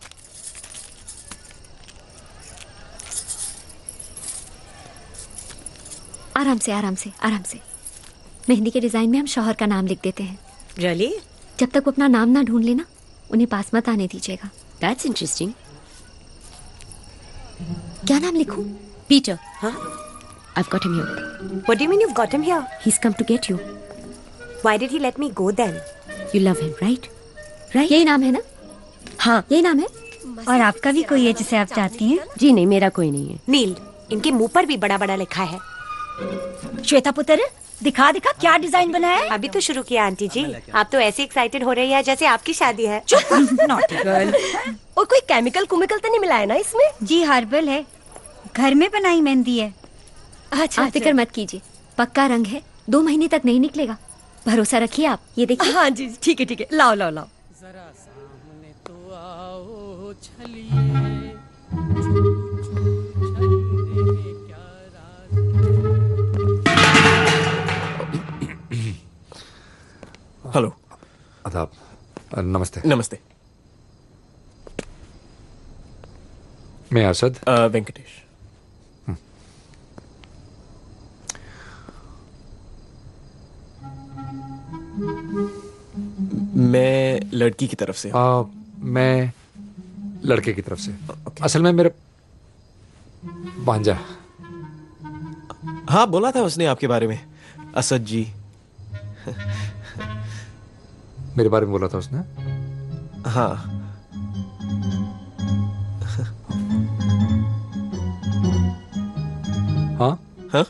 S13: आराम से आराम से आराम से। मेहंदी के डिजाइन में हम शौहर का नाम लिख देते हैं।
S17: Really?
S13: जब तक वो अपना नाम ना ढूंढ लेना, उन्हें पास मत आने दीजिएगा।
S17: That's interesting.
S13: क्या नाम लिखूं? Peter.
S17: Huh?
S13: I've got him here.
S17: What do you mean you've got him here?
S13: He's come to get you.
S17: Why did he let me go then?
S13: You love him, right? Right? यही नाम है ना? हाँ, यही नाम है।
S10: और आपका भी कोई है जिसे आप चाहती हैं?
S13: जी नहीं, मेरा कोई नहीं है।
S17: नील, इनके मुंह पर भी बड़ा बड़ा लिखा है।
S9: श्वेता पुत्र, दिखा दिखा क्या डिजाइन बना है।
S17: अभी तो शुरू किया आंटी जी। आप तो ऐसे एक्साइटेड हो रही है जैसे आपकी शादी है।
S9: Naughty girl.
S10: और कोई केमिकल कुमिकल तो नहीं मिलाया ना इसमें? जी हर्बल है, घर में बनाई मेहंदी है।
S13: आप फिक्र मत कीजिए, पक्का रंग है, 2 महीने तक नहीं निकलेगा। भरोसा रखिए आप। ये देखिए।
S10: हाँ जी ठीक है ठीक है, लाओ लाओ लाओ।
S1: जरा सामने तो आओ
S8: हेलो।
S2: आदाब। नमस्ते।
S8: नमस्ते।
S2: मैं असद।
S8: वेंकटेश। मैं लड़की की तरफ से।
S2: मैं लड़के की तरफ से। असल में मेरा भांजा।
S8: हाँ, बोला था उसने आपके बारे में, असद जी।
S2: मेरे बारे में बोला था उसने?
S8: हाँ।
S2: हाँ
S8: हाँ।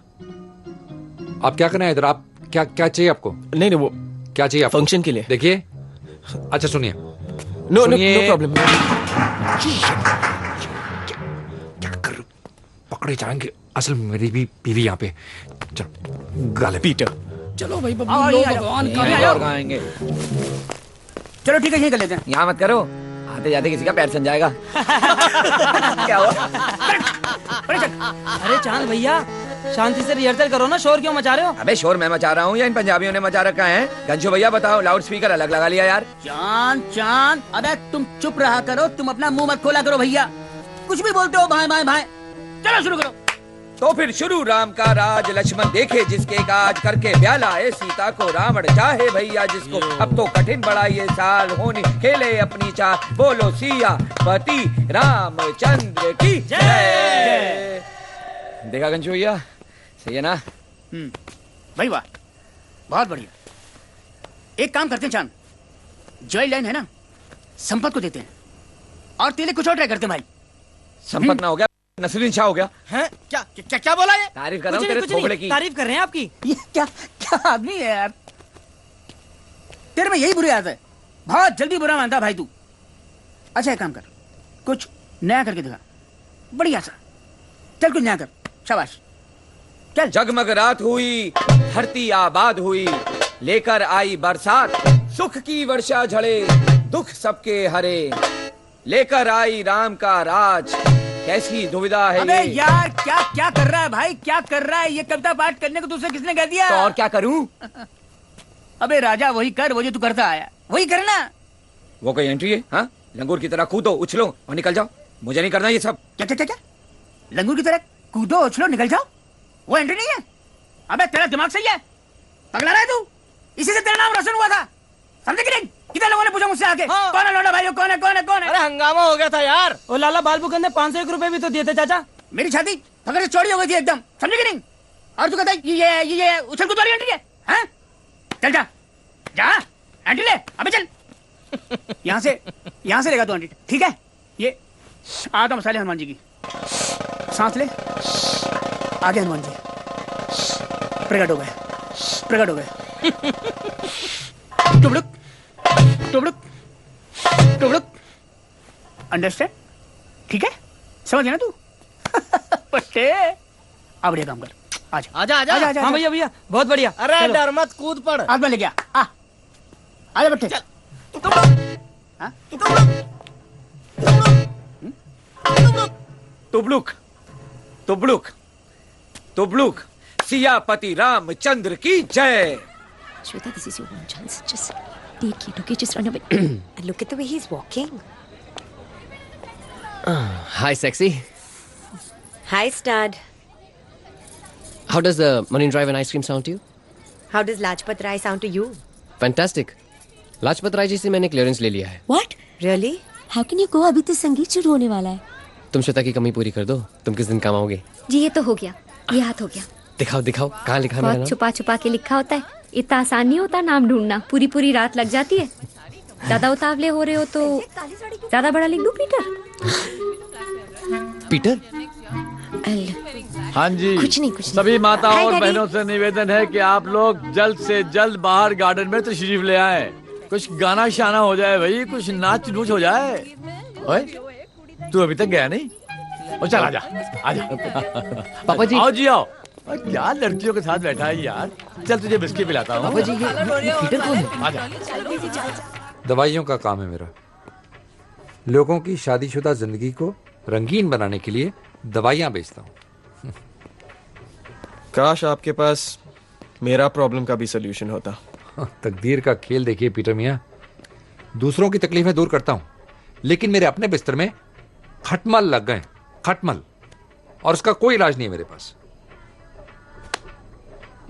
S2: आप क्या करना है इधर? आप क्या क्या चाहिए आपको?
S8: नहीं नहीं, वो
S2: क्या चाहिए आपको?
S8: फंक्शन के लिए।
S2: देखिए, अच्छा सुनिए।
S8: No no problem.
S2: क्या कर, पकड़े जाएंगे। असल में मेरी भी बीवी यहाँ पे। चलो गाले।
S8: पीटर,
S19: चलो भाई
S1: भगवान
S19: और कहाँ आएंगे?
S1: चलो ठीक है, यहीं कर लेते हैं।
S19: यहाँ मत करो, आते जाते किसी का पैर सन जाएगा। क्या हुआ?
S3: अरे चांद भैया, शांति से रिहर्सल करो ना, शोर क्यों मचा रहे हो?
S19: अबे शोर मैं मचा रहा हूँ या इन पंजाबियों ने मचा रखा है? गंजू भैया बताओ, लाउड स्पीकर अलग लगा लिया यार।
S1: चांद चांद, अबे तुम चुप रहा करो, तुम अपना मुंह मत खोला करो भैया। कुछ भी बोलते हो भाई भाई भाई। चलो शुरू करो।
S19: तो फिर शुरू राम का राज, लक्ष्मण देखे जिसके काज, करके ब्याला है सीता को रावण चाहे भैया जिसको। अब तो कठिन बड़ा ये साल, होनी खेले अपनी चाह, बोलो सिया पति रामचंद्र की जय। देखा गंजू भैया, सही है ना?
S1: भाई वाह, बहुत बढ़िया। एक काम करते हैं चांद, जॉय लाइन है ना, संपत को देते हैं और तेरे कुछ और ट्राई करते हैं भाई।
S19: संपत ना हो गया, नसरुद्दीन शाह हो गया।
S3: हैं? क्या बोला ये?
S19: तारीफ कर रहा हूँ तेरे थोबड़े की।
S3: तारीफ कर रहे हैं आपकी।
S1: ये क्या क्या आदमी है यार। तेरे में यही बुरी आदत है, बहुत जल्दी बुरा मानता भाई तू। अच्छा एक काम कर, कुछ नया करके दिखा, बढ़िया सा। चल कुछ नया कर, शाबाश चल।
S19: जगमग रात हुई, धरती आबाद हुई, लेकर आई बरसात, सुख की वर्षा झड़े, दुख सबके हरे, लेकर आई राम का राज, कैसी दुविधा है।
S1: अबे यार क्या क्या कर रहा है भाई, क्या कर रहा है? ये कविता पाठ करने को तुझसे किसने कह दिया?
S19: तो और क्या करूं?
S1: अबे राजा वही कर, वो जो तू करता आया वही करना।
S19: वो कोई एंट्री है? हाँ, लंगूर की तरह कूदो उछलो और निकल जाओ। मुझे नहीं करना ये सब।
S1: क्या क्या क्या क्या? लंगूर की तरह कूदो उछलो निकल जाओ, वो एंट्री नहीं है? अबे तेरा दिमाग सही है? पगला रहा है तू? इसी से तेरा नाम रोशन हुआ था, समझे कि नहीं? कितने लोगों ने पूछा मुझसे आके, कौन है लौंडा भाई, कौन है कौन है कौन है?
S3: अरे हंगामा हो गया था यार। और लाला बालबुकन ने 501 रुपए भी तो दिए थे चाचा।
S1: मेरी छाती फकर से चौड़ी हो गई थी एकदम, समझे कि नहीं? और तू कहता है ये उछल कूद वाली एंट्री है? हैं? चल जा जा एंट्री ले, अबे चल। यहाँ से लेगा तू एंट्री, ठीक है? ये आता मसाले हनुमान जी की। सांस ले, आगे हनुमान जी प्रकट हो गए, प्रकट हो गए। टुबड़ुक टुबड़ुक टुबड़ुक, अंडरस्टैंड? ठीक है, समझ गया ना तू? पट्टे, अब बढ़िया काम कर। आजा
S3: आजा आजा, आजा, आजा हाँ भैया भैया, बहुत बढ़िया।
S11: अरे डर मत, कूद पड़।
S1: आज मैं लेके आजा बट्टे।
S19: तुबलुक तुबलुक तुबलुक, सियापति रामचंद्र की जय।
S13: Shweta, this is your one chance. Just take it, okay? Just run away. And
S17: look at the way he's walking.
S12: Hi, sexy.
S17: Hi, stud.
S12: How does the Marine Drive and ice cream sound to you?
S17: How does Lajpat Rai sound to you?
S12: Fantastic. Lajpat Rai ji से मैंने clearance ले लिया है।
S13: What?
S17: Really?
S13: How can you go? अभी तो संगीत शुरू होने वाला है।
S12: तुम श्वेता की कमी पूरी कर दो, तुम किस दिन काम आओगे?
S13: जी ये तो हो गया, ये हाथ हो गया।
S12: दिखाओ दिखाओ, कहाँ लिखा है मेरा नाम?
S13: बहुत छुपा छुपा के लिखा होता है, इतना आसान नहीं होता नाम ढूंढना, पूरी पूरी रात लग जाती है। ज्यादा उतावले हो रहे हो तो ज्यादा बड़ा लिख दूं पीटर?
S12: पीटर?
S18: हाँ जी,
S12: कुछ नहीं।
S18: सभी माताओं
S12: हाय
S18: और
S12: डैडी।
S18: बहनों से निवेदन है कि आप लोग जल्द से जल्द बाहर गार्डन में तशरीफ ले आए। कुछ गाना शाना हो जाए भाई, कुछ नाच नूच हो जाए। ओए, तू अभी तक गया नहीं? और चल आजा, आजा।
S12: पापा जी।
S18: आओ जी आओ। क्या लड़कियों के साथ बैठा है यार। चल तुझे बिस्किट पिलाता हूँ।
S12: पापा जी, ये पीटर कौन है?
S18: आजा।
S2: दवाइयों का काम है मेरा। लोगों की शादीशुदा जिंदगी को रंगीन बनाने के लिए दवाइयां बेचता हूँ।
S8: काश आपके पास मेरा प्रॉब्लम का भी सोल्यूशन होता।
S2: तकदीर का खेल देखिए पीटर मियाँ, दूसरों की तकलीफें दूर करता हूं, लेकिन मेरे अपने बिस्तर में खटमल लग गए, खटमल, और उसका कोई इलाज नहीं है मेरे पास।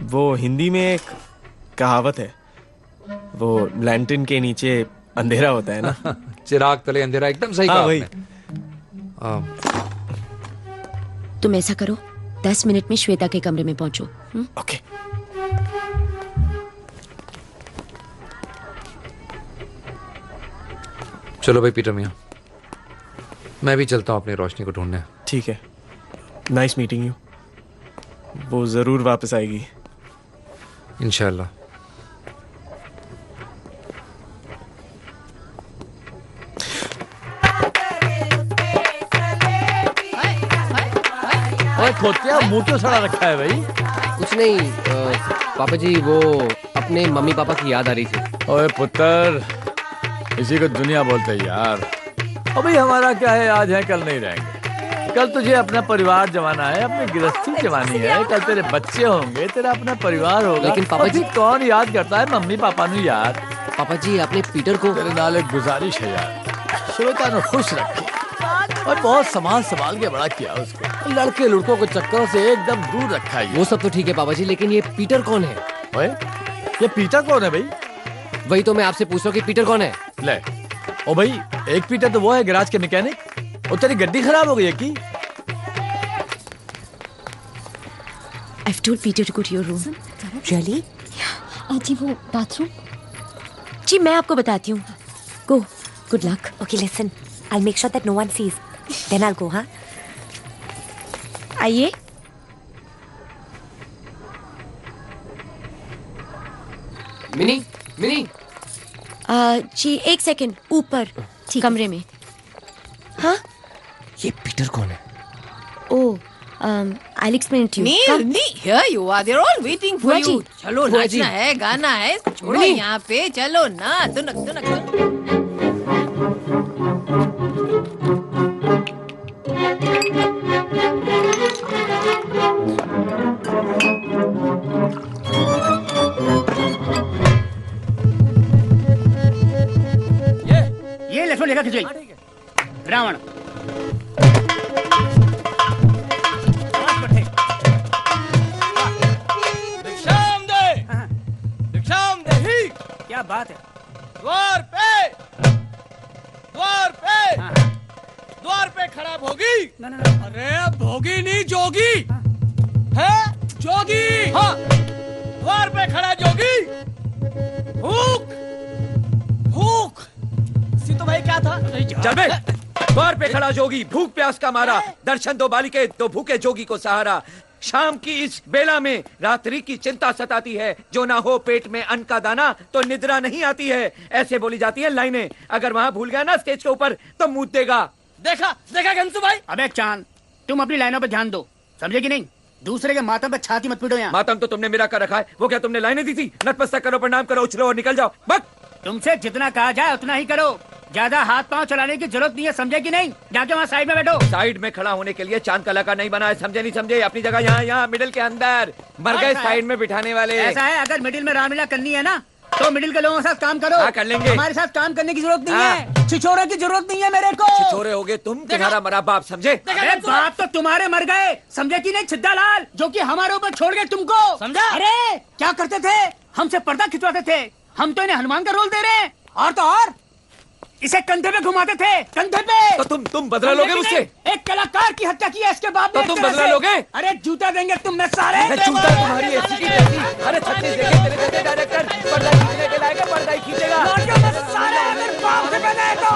S8: वो हिंदी में एक कहावत है, वो लैंटर्न के नीचे अंधेरा होता है ना।
S2: चिराग तले अंधेरा, एकदम सही कहा
S8: वही।
S2: आपने।
S13: तुम ऐसा करो, 10 मिनट में श्वेता के कमरे में पहुंचो।
S8: ओके।
S2: चलो भाई पीटर मियाँ, मैं भी चलता हूँ अपनी रोशनी को ढूंढने।
S8: ठीक है, नाइस मीटिंग यू। वो जरूर वापस आएगी
S2: इंशाल्लाह।
S18: ओए खोतिया, मुंह क्यों सड़ा रखा है भाई?
S12: कुछ नहीं पापा जी, वो अपने मम्मी पापा की याद आ रही थी।
S18: ओए पुत्र, इसी को दुनिया बोलते हैं यार। अभी हमारा क्या है, आज है कल नहीं रहेंगे। कल तुझे अपना परिवार जमाना है, अपनी गृहस्थी जमानी है। कल तेरे बच्चे होंगे, तेरा अपना परिवार होगा।
S12: लेकिन पापा जी,
S18: कौन याद करता है मम्मी पापा नु यार।
S12: पापा जी, आपने पीटर को
S18: तेरे नाल एक गुजारिश है यार, श्वेता ने खुश रखी और बहुत संभाल के बड़ा किया उसको। लड़के लुड़कों को चक्करों से एकदम दूर रखा है।
S12: वो सब तो ठीक है पापा जी, लेकिन ये पीटर कौन है?
S18: ओए, ये पीटर कौन है भाई?
S12: वही तो मैं आपसे पूछ रहा हूँ कि पीटर कौन है?
S18: ले, ओ भाई, एक पीटर तो वो है गैराज के मैकेनिक। और तेरी गड्डी खराब हो गई है की?
S13: I've told Peter to go to your room. Really?
S10: जी वो बाथरूम।
S13: जी मैं आपको बताती हूँ। Go. Good luck.
S17: Okay, listen. I'll make sure that no one sees. Then I'll go, huh?
S13: आइए।
S12: मिनी, मिनी।
S13: जी एक सेकंड, ऊपर कमरे में। हाँ?
S12: ये पीटर कौन है?
S13: Oh, I'll explain it to you.
S11: Neil, here you are. They're all waiting for
S13: बुआ
S11: you.
S13: जी,
S11: चलो
S13: बुआ जी।
S11: नाचना है, गाना है, छोड़ो
S13: नहीं।
S11: यहाँ पे, चलो ना, दुनक।
S1: ये लक्ष्मण लेकर खिंच गई। रावण क्या बात है?
S14: द्वार पे खड़ा भोगी। अरे भोगी नहीं, जोगी है, जोगी। हाँ, द्वार पे खड़ा जोगी। भूख भूख सी तो भाई क्या था?
S19: चल बे, द्वार पे खड़ा जोगी, भूख प्यास का मारा, दर्शन दो बालिके तो भूखे जोगी को सहारा। शाम की इस बेला में रात्रि की चिंता सताती है, जो ना हो पेट में अन्न का दाना तो निद्रा नहीं आती है। ऐसे बोली जाती है लाइनें, अगर वहाँ भूल गया ना स्टेज के ऊपर तो मुँह देगा।
S14: देखा देखा गंसू भाई।
S1: अबे चांद, तुम अपनी लाइनों पर ध्यान दो, समझे कि नहीं? दूसरे के मातम पे छाती मत पीटो यहाँ।
S19: मातम तो तुमने मेरा कर रखा है, वो क्या तुमने लाइनें दी थी? नतमस्तक करो, प्रणाम करो, उछलो और निकल जाओ। बक,
S1: तुमसे जितना कहा जाए उतना ही करो, ज्यादा हाथ पांव चलाने की जरूरत नहीं है, समझे कि नहीं? जाके वहाँ साइड में बैठो।
S19: साइड में खड़ा होने के लिए चांद कला का नहीं बना है, समझे नहीं समझे? अपनी जगह यहाँ यहाँ मिडिल के अंदर। मर गए साइड में बिठाने वाले।
S1: ऐसा है, अगर मिडिल में रामलीला करनी है ना तो मिडिल के लोगों के साथ काम करो।
S19: हाँ, कर लेंगे।
S1: हमारे साथ काम करने की जरूरत नहीं है, छिछोरे की जरूरत नहीं है मेरे को।
S19: छिछोरे हो गए तुम, तुम्हारा मरा बाप, समझे?
S1: अरे बाप तो तुम्हारे मर गए, समझे कि नहीं? छिद्दा लाल जो कि हमारे ऊपर छोड़ गए तुमको, समझा? अरे क्या करते थे? हमसे पर्दा खिंचवाते थे, हम तो इन्हें हनुमान का रोल दे रहे हैं। और तो और इसे कंधे पे घुमाते थे, कंधे पे।
S19: तो तुम बदला लोगे मुझसे?
S1: एक कलाकार की हत्या की है इसके बाप ने।
S19: तो तुम बदला लोगे?
S1: अरे जूता देंगे तुमने सारे।
S19: जूता तुम्हारी ऐसी की तैसी। अरे छत्तीस देखे तेरे जैसे डायरेक्टर, पर्दा खींचने के लायक है, पर्दा ही खींचेगा।
S1: सारे अगर बाप से बने तो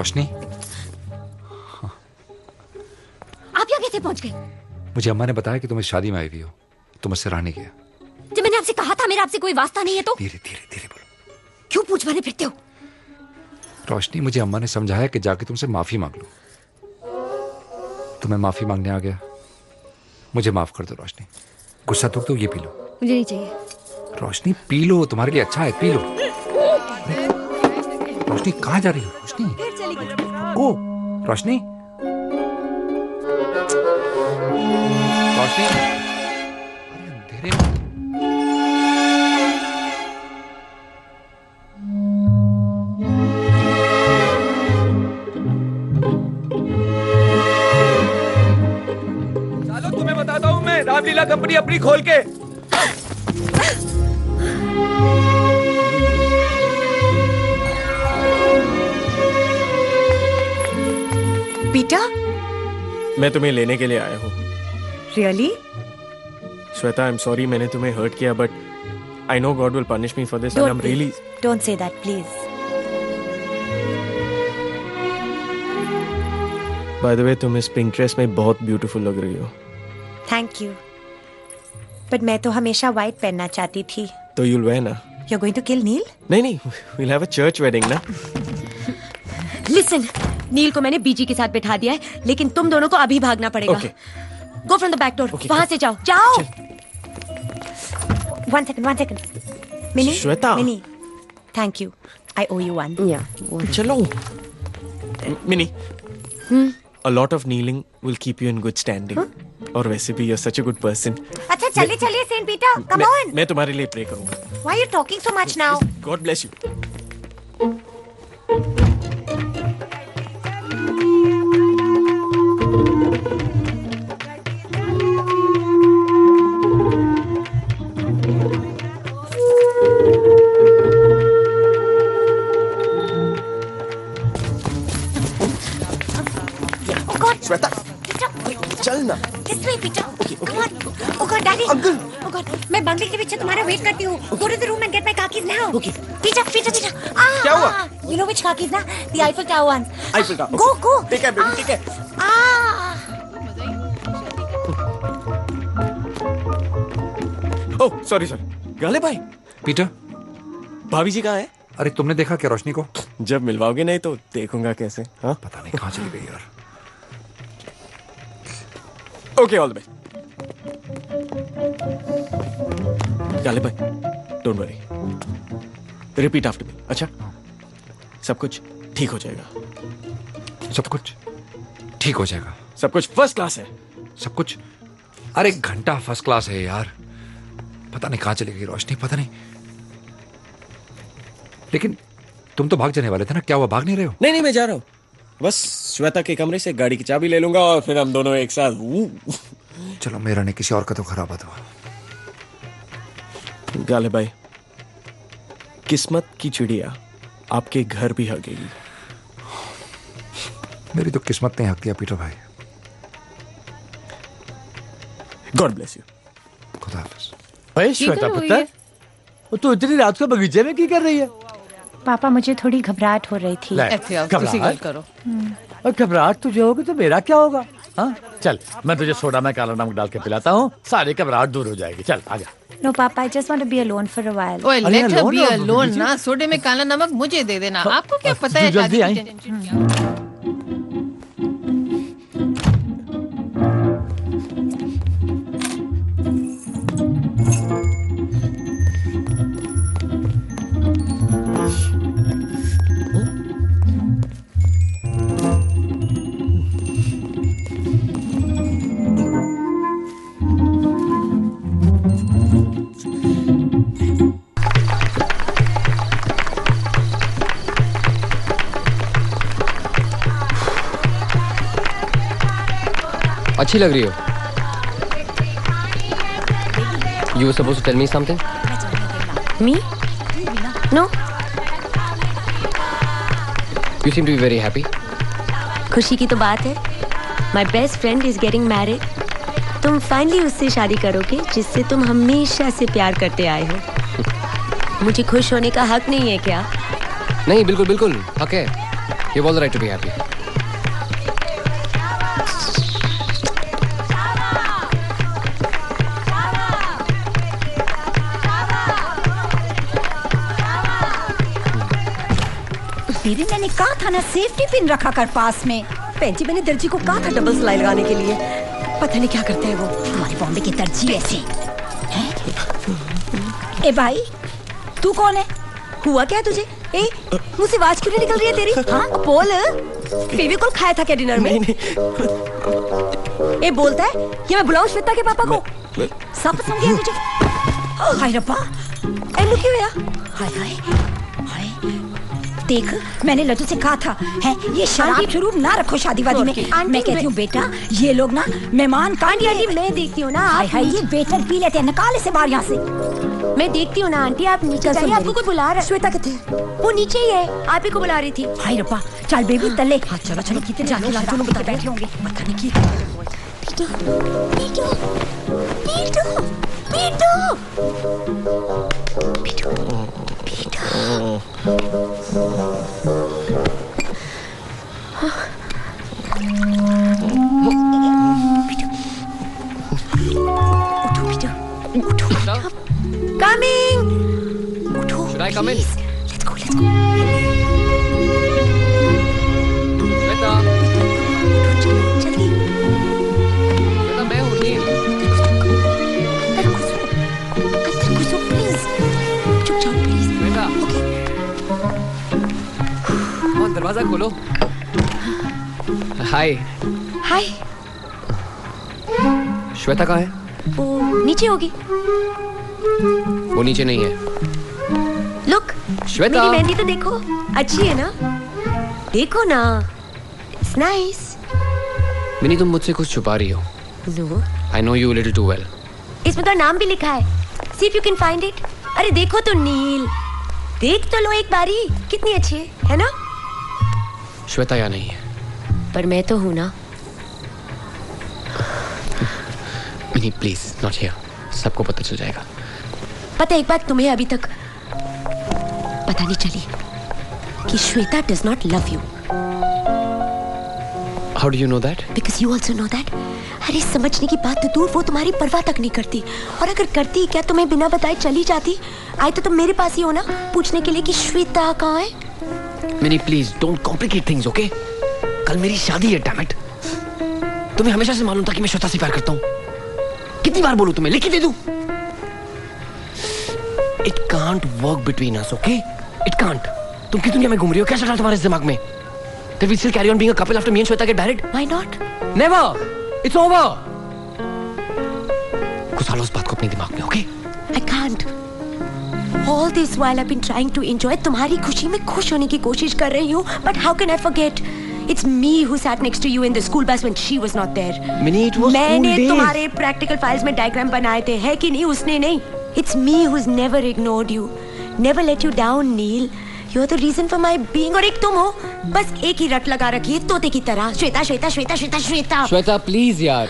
S2: रोशनी,
S13: आप यहाँ कैसे पहुँच गए?
S2: मुझे अम्मा ने बताया कि तुम इस शादी में आई हुई हो, तो मुझसे रहा नहीं गया।
S13: जब मैंने आपसे कहा था मेरा आपसे कोई वास्ता नहीं है तो
S2: धीरे धीरे धीरे बोलो।
S13: क्यों पूछ मारे फिरते हो?
S2: रोशनी, मुझे अम्मा ने समझाया कि जाके तुमसे माफी मांग लो, तो मैं माफी मांगने आ गया। मुझे माफ कर दो रोशनी। गुस्सा तो ये पी लो।
S13: मुझे नहीं चाहिए।
S2: रोशनी पी लो, तुम्हारे लिए अच्छा है, पी लो। रोशनी कहाँ जा रही हो? रोशनी ओ रोशनी, रोशनी, अरे अंधेरे में।
S19: चलो तुम्हें बताता हूँ मैं, रामलीला कंपनी अपनी खोल के।
S17: पीटर,
S8: मैं तुम्हें लेने के लिए आया हूँ।
S17: Really?
S8: Shweta, I am sorry मैंने तुम्हें हर्ट किया, but I know God will punish me for this and I am really.
S17: Don't say that please.
S8: By the way, तुम इस पिंक ड्रेस में बहुत ब्यूटीफुल लग रही हो।
S17: थैंक यू, बट मैं तो हमेशा व्हाइट पहनना चाहती थी।
S8: तो यूल वेयर ना?
S17: You are going to kill Neel?
S8: नहीं, we'll have a church wedding ना।
S13: लिसन, नील को मैंने बीजी के साथ बैठा दिया है, लेकिन तुम दोनों को अभी भागना पड़ेगा। Go from the back door. वहां से जाओ, जाओ।
S17: One second. Minnie?
S8: Shweta.
S17: Minnie, thank you. I owe you one.
S13: Yeah.
S8: चलो। Minnie, a lot of kneeling will keep you in good standing. और वैसे भी you're such a good person.
S17: अच्छा चलिए सेंट पीटर, come on.
S8: मैं तुम्हारे लिए pray करूंगा।
S17: Why are you talking so much now?
S8: God bless you.
S15: Shweta, चल ना।
S17: This way, Peter. Come on. Oh God, Daddy. Uncle. Oh God, मैं बंगले के पीछे तुम्हारा वेट करती हूँ. Go to the room and get my car keys now. Okay. Peter.
S15: क्या हुआ?
S17: You know which car keys ना? The Eiffel Tower ones.
S15: Eiffel Tower.
S17: Go.
S15: ठीक है बेबी, ठीक है।
S8: ओह सॉरी गाले भाई।
S2: पीटर,
S8: भाभी जी कहाँ है?
S2: अरे तुमने देखा क्या रोशनी को?
S8: जब मिलवाओगे नहीं तो देखूंगा कैसे। हाँ,
S2: पता नहीं कहाँ चली गई यार।
S8: Okay, all the best. गाले भाई, don't worry, repeat after me. अच्छा, सब कुछ ठीक हो जाएगा।
S2: सब कुछ ठीक हो जाएगा।
S8: सब कुछ फर्स्ट क्लास है।
S2: सब कुछ, अरे घंटा फर्स्ट क्लास है यार। पता नहीं कहाँ चली गई रोशनी, पता नहीं। लेकिन तुम तो भाग जाने वाले थे ना, क्या हुआ, भाग नहीं रहे हो?
S8: नहीं, मैं जा रहा हूँ। बस श्वेता के कमरे से गाड़ी की चाबी ले लूंगा और फिर हम दोनों एक साथ।
S2: चलो, मेरा नहीं, किसी और का तो खराब था।
S8: गाले भाई, किस्मत की चिड़िया आपके घर भी हगेगी।
S2: मेरी तो किस्मत नहीं हकती पीटर भाई।
S8: God bless you.
S2: खुदा हाफिज।
S18: भाई श्वेता पुत्र, तू इतनी रात को बगीचे में क्या कर रही है?
S17: पापा, मुझे थोड़ी घबराहट हो रही थी।
S18: घबराहट करो। और घबराहट तुझे होगी तो मेरा क्या होगा? हाँ, चल मैं तुझे सोडा में काला नमक डाल के पिलाता हूँ, सारी घबराहट दूर हो जाएगी। चल आजा।
S17: No, Papa, I just want to be alone for a while.
S11: ओए, let her be alone ना। सोडे में काला नमक मुझे दे देना। आपको क्या पता है?
S18: जल्दी आई।
S12: अच्छी लग रही हो। You were supposed to tell me something?
S17: Me? No.
S12: You seem to be very happy.
S13: खुशी की तो बात है। My best friend is getting married. तुम फाइनली उससे शादी करोगे जिससे तुम हमेशा से प्यार करते आए हो। मुझे खुश होने का हक नहीं है क्या?
S12: नहीं, बिल्कुल बिल्कुल हक है। You have all the right to be happy.
S9: दीदी मैंने कहा था ना सेफ्टी पिन रखा कर पास में।
S20: जी मैंने दर्जी को कहा था डबल सिलाई लगाने के लिए, पता नहीं क्या करते हैं वो।
S9: हमारे बॉम्बे के दर्जी ऐसे हैं? ए भाई तू कौन है?
S20: हुआ क्या तुझे? ए मुंह से आवाज क्यों नहीं निकल रही है तेरी? हाँ बोल, फेविकोल खाया था क्या डिनर में? ए बोलता है ये मैं बुलाऊं श्वेता के पापा को? सब समझ गया तुझे?
S9: हाय रब्बा,
S20: ए मुझे हुआ?
S9: हाय हाय हाय, देख मैंने लज्जू से कहा था है ये शराब शुरू ना रखो शादी वादी में। मैं कहती हूँ बेटा ये लोग ना मेहमान का
S13: आंटी मैं देखती हूँ ना।
S9: हाय हाय ये वेटर पी लेते हैं, निकाले से बाहर यहाँ से।
S13: मैं देखती हूँ ना आंटी, आप नीचे जाइए, आपको कोई बुला रहा है।
S20: श्वेता कितने?
S13: वो नीचे ही है, आप ही को बुला रही थी।
S9: हाय रब्बा चल बेबी तले।
S20: हाँ चलो चलो
S9: कितने जाने लाजू लोग बैठे होंगे
S20: पता नहीं की।
S9: पीटो पीटो पीटो पीटो पीटो पीटो।
S13: Coming.
S12: Should I come in?
S9: Let's go, let's go.
S12: Shweta,
S9: जल्दी।
S12: श्वेता मैं हूँ नील।
S9: अंदर घुसो प्लीज। चुपचाप प्लीज।
S12: श्वेता। हाँ दरवाजा खोलो। हाय।
S13: हाय।
S12: श्वेता कहाँ है?
S13: वो नीचे होगी।
S12: वो नीचे नहीं है।
S13: लुक
S12: श्वेता,
S13: मेरी मेहंदी तो देखो, अच्छी है ना? देखो ना, इट्स नाइस।
S12: मिनी तुम मुझसे कुछ छुपा रही हो।
S13: No.
S12: I know you a little too well.
S13: इसमें तो नाम भी लिखा है। See if you can find it. अरे देखो तो नील, देख तो लो एक बारी, कितनी अच्छी है ना?
S12: श्वेता यहाँ नहीं है।
S13: पर मैं तो हूँ ना।
S12: मिनी प्लीज नॉट हियर, सबको पता चल जाएगा।
S13: पता एक बात तुम्हें अभी तक पता नहीं चली कि Shweta does not love you.
S12: How do you know that?
S13: Because you also know that. अरे समझने की बात तो दूर, वो तुम्हारी परवाह तक नहीं करती, और अगर करती क्या तुम्हें बिना बताए चली जाती? आई तो तुम मेरे पास ही हो ना पूछने के लिए कि श्वेता कहाँ है।
S12: Mini please don't complicate things, okay? कल मेरी शादी है, डैम इट। तुम्हें हमेशा से मालूम था कि मैं श्वेता से प्यार करता हूँ। कितनी बार बोलूं तुम्हें, लिख के दे दूं? It can't work between us, okay? It can't. तुम किस दुनिया में घूम रही हो? क्या चल रहा है तुम्हारे दिमाग में? That we still carry on being a couple after me and Shweta get married?
S13: Why not?
S12: Never. It's over. घुसा लो उस बात को अपने दिमाग में, okay?
S13: I can't. All this while I've been trying to enjoy. तुम्हारी खुशी में खुश होने की कोशिश कर रही हूँ, but how can I forget? It's me who sat next to you in the school bus when she was not there.
S12: Minnie, it was
S13: मैंने
S12: school days.
S13: तुम्हारे practical files में diagram बनाए थे, है कि नहीं? उसने नहीं. It's me who's never ignored you, never let you down, Neil. You're the reason for my being. और एक तुम हो, बस एक ही रट लगा रखी है तोते की तरह। श्वेता श्वेता श्वेता श्वेता श्वेता।
S12: श्वेता प्लीज यार।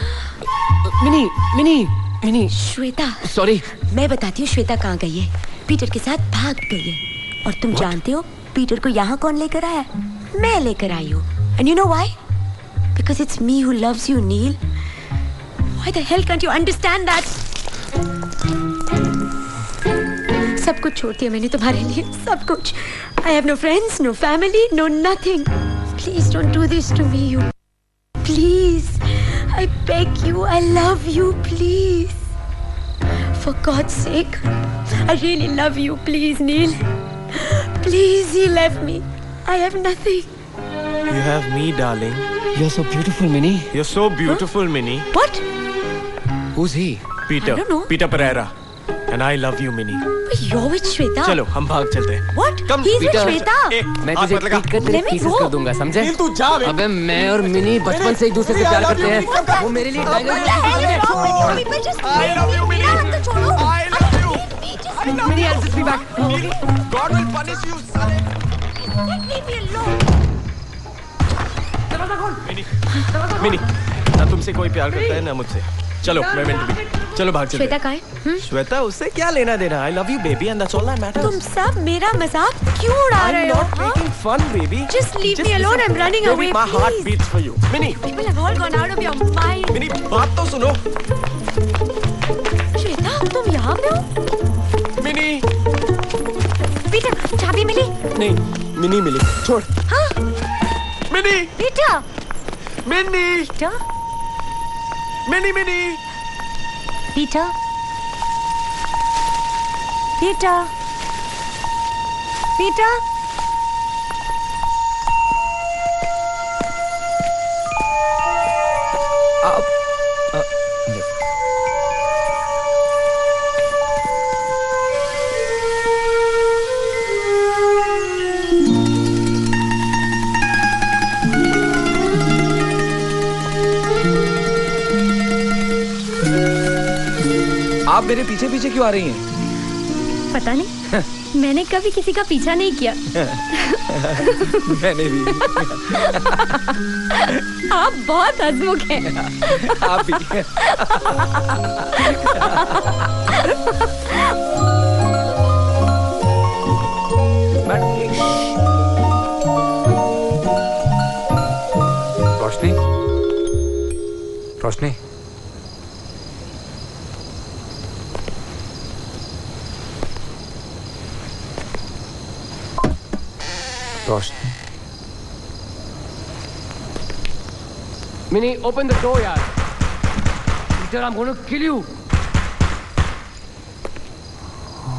S12: मिनी
S13: श्वेता।
S12: सॉरी।
S13: मैं बताती हूँ श्वेता कहाँ गई है। पीटर के साथ भाग गई है, और तुम जानते हो पीटर को यहाँ कौन लेकर आया? मैं लेकर आई हूँ। And you know why? Because it's me who loves you, Neil. Why the hell can't you understand that? सब कुछ छोड़ दिया मैंने तुम्हारे लिए, सब कुछ। I have no friends, no family, no nothing. Please don't do this to me, you. Please, I beg you, I love you, please. For God's sake, I really love you, please, Neil. Please, he left me. I have nothing.
S8: You have me, darling.
S12: You're so beautiful, Minnie.
S8: You're so beautiful, Minnie.
S13: What?
S12: Who's he?
S8: Peter.
S13: I don't know.
S8: Peter Pereira. And I love you, Minnie.
S13: But you're with Shweta.
S8: चलो हम भाग चलते हैं।
S13: What? He's with Shweta.
S12: मैं तुझे पीट कर तेरे पीसेस कर दूंगा, समझे? अबे मैं और मिनी बचपन से एक दूसरे से प्यार करते हैं। वो मेरे लिए tiger
S8: I love you, Minnie.
S12: Minnie, I'll just be back.
S8: God will punish you, साले।
S13: Let me be alone.
S8: Mini, ना तुमसे कोई प्यार करता है ना मुझसे। चलो मैं मिनट भी चलो भाग चलते
S13: श्वेता कहाँ है?
S8: श्वेता उससे क्या लेना देना I love you baby and that's all that matters
S20: तुम सब मेरा मजाक क्यों उड़ा रहे हो?
S8: I'm not making fun baby
S20: Just leave me alone. I'm running away.
S8: My heart beats for you. Minnie.
S20: People have all gone out of your mind.
S8: Minnie बात तो सुनो.
S20: श्वेता तुम यहाँ पे हो?
S8: Minnie.
S20: पीटर चाबी मिली?
S8: नहीं मिनी मिली छोड़.
S20: हाँ?
S8: Minnie.
S20: Peter.
S8: Minnie.
S20: Peter.
S8: Minnie.
S20: Peter? Peter? Peter?
S12: आप मेरे पीछे पीछे क्यों आ रही हैं?
S13: पता नहीं मैंने कभी किसी का पीछा नहीं किया।
S12: मैंने भी।
S13: आप बहुत हंसमुख हैं।
S12: आप भी।
S2: रोशनी रोशनी रोशनी
S12: Minnie, open the door, yaar. Peter, I'm going to kill you.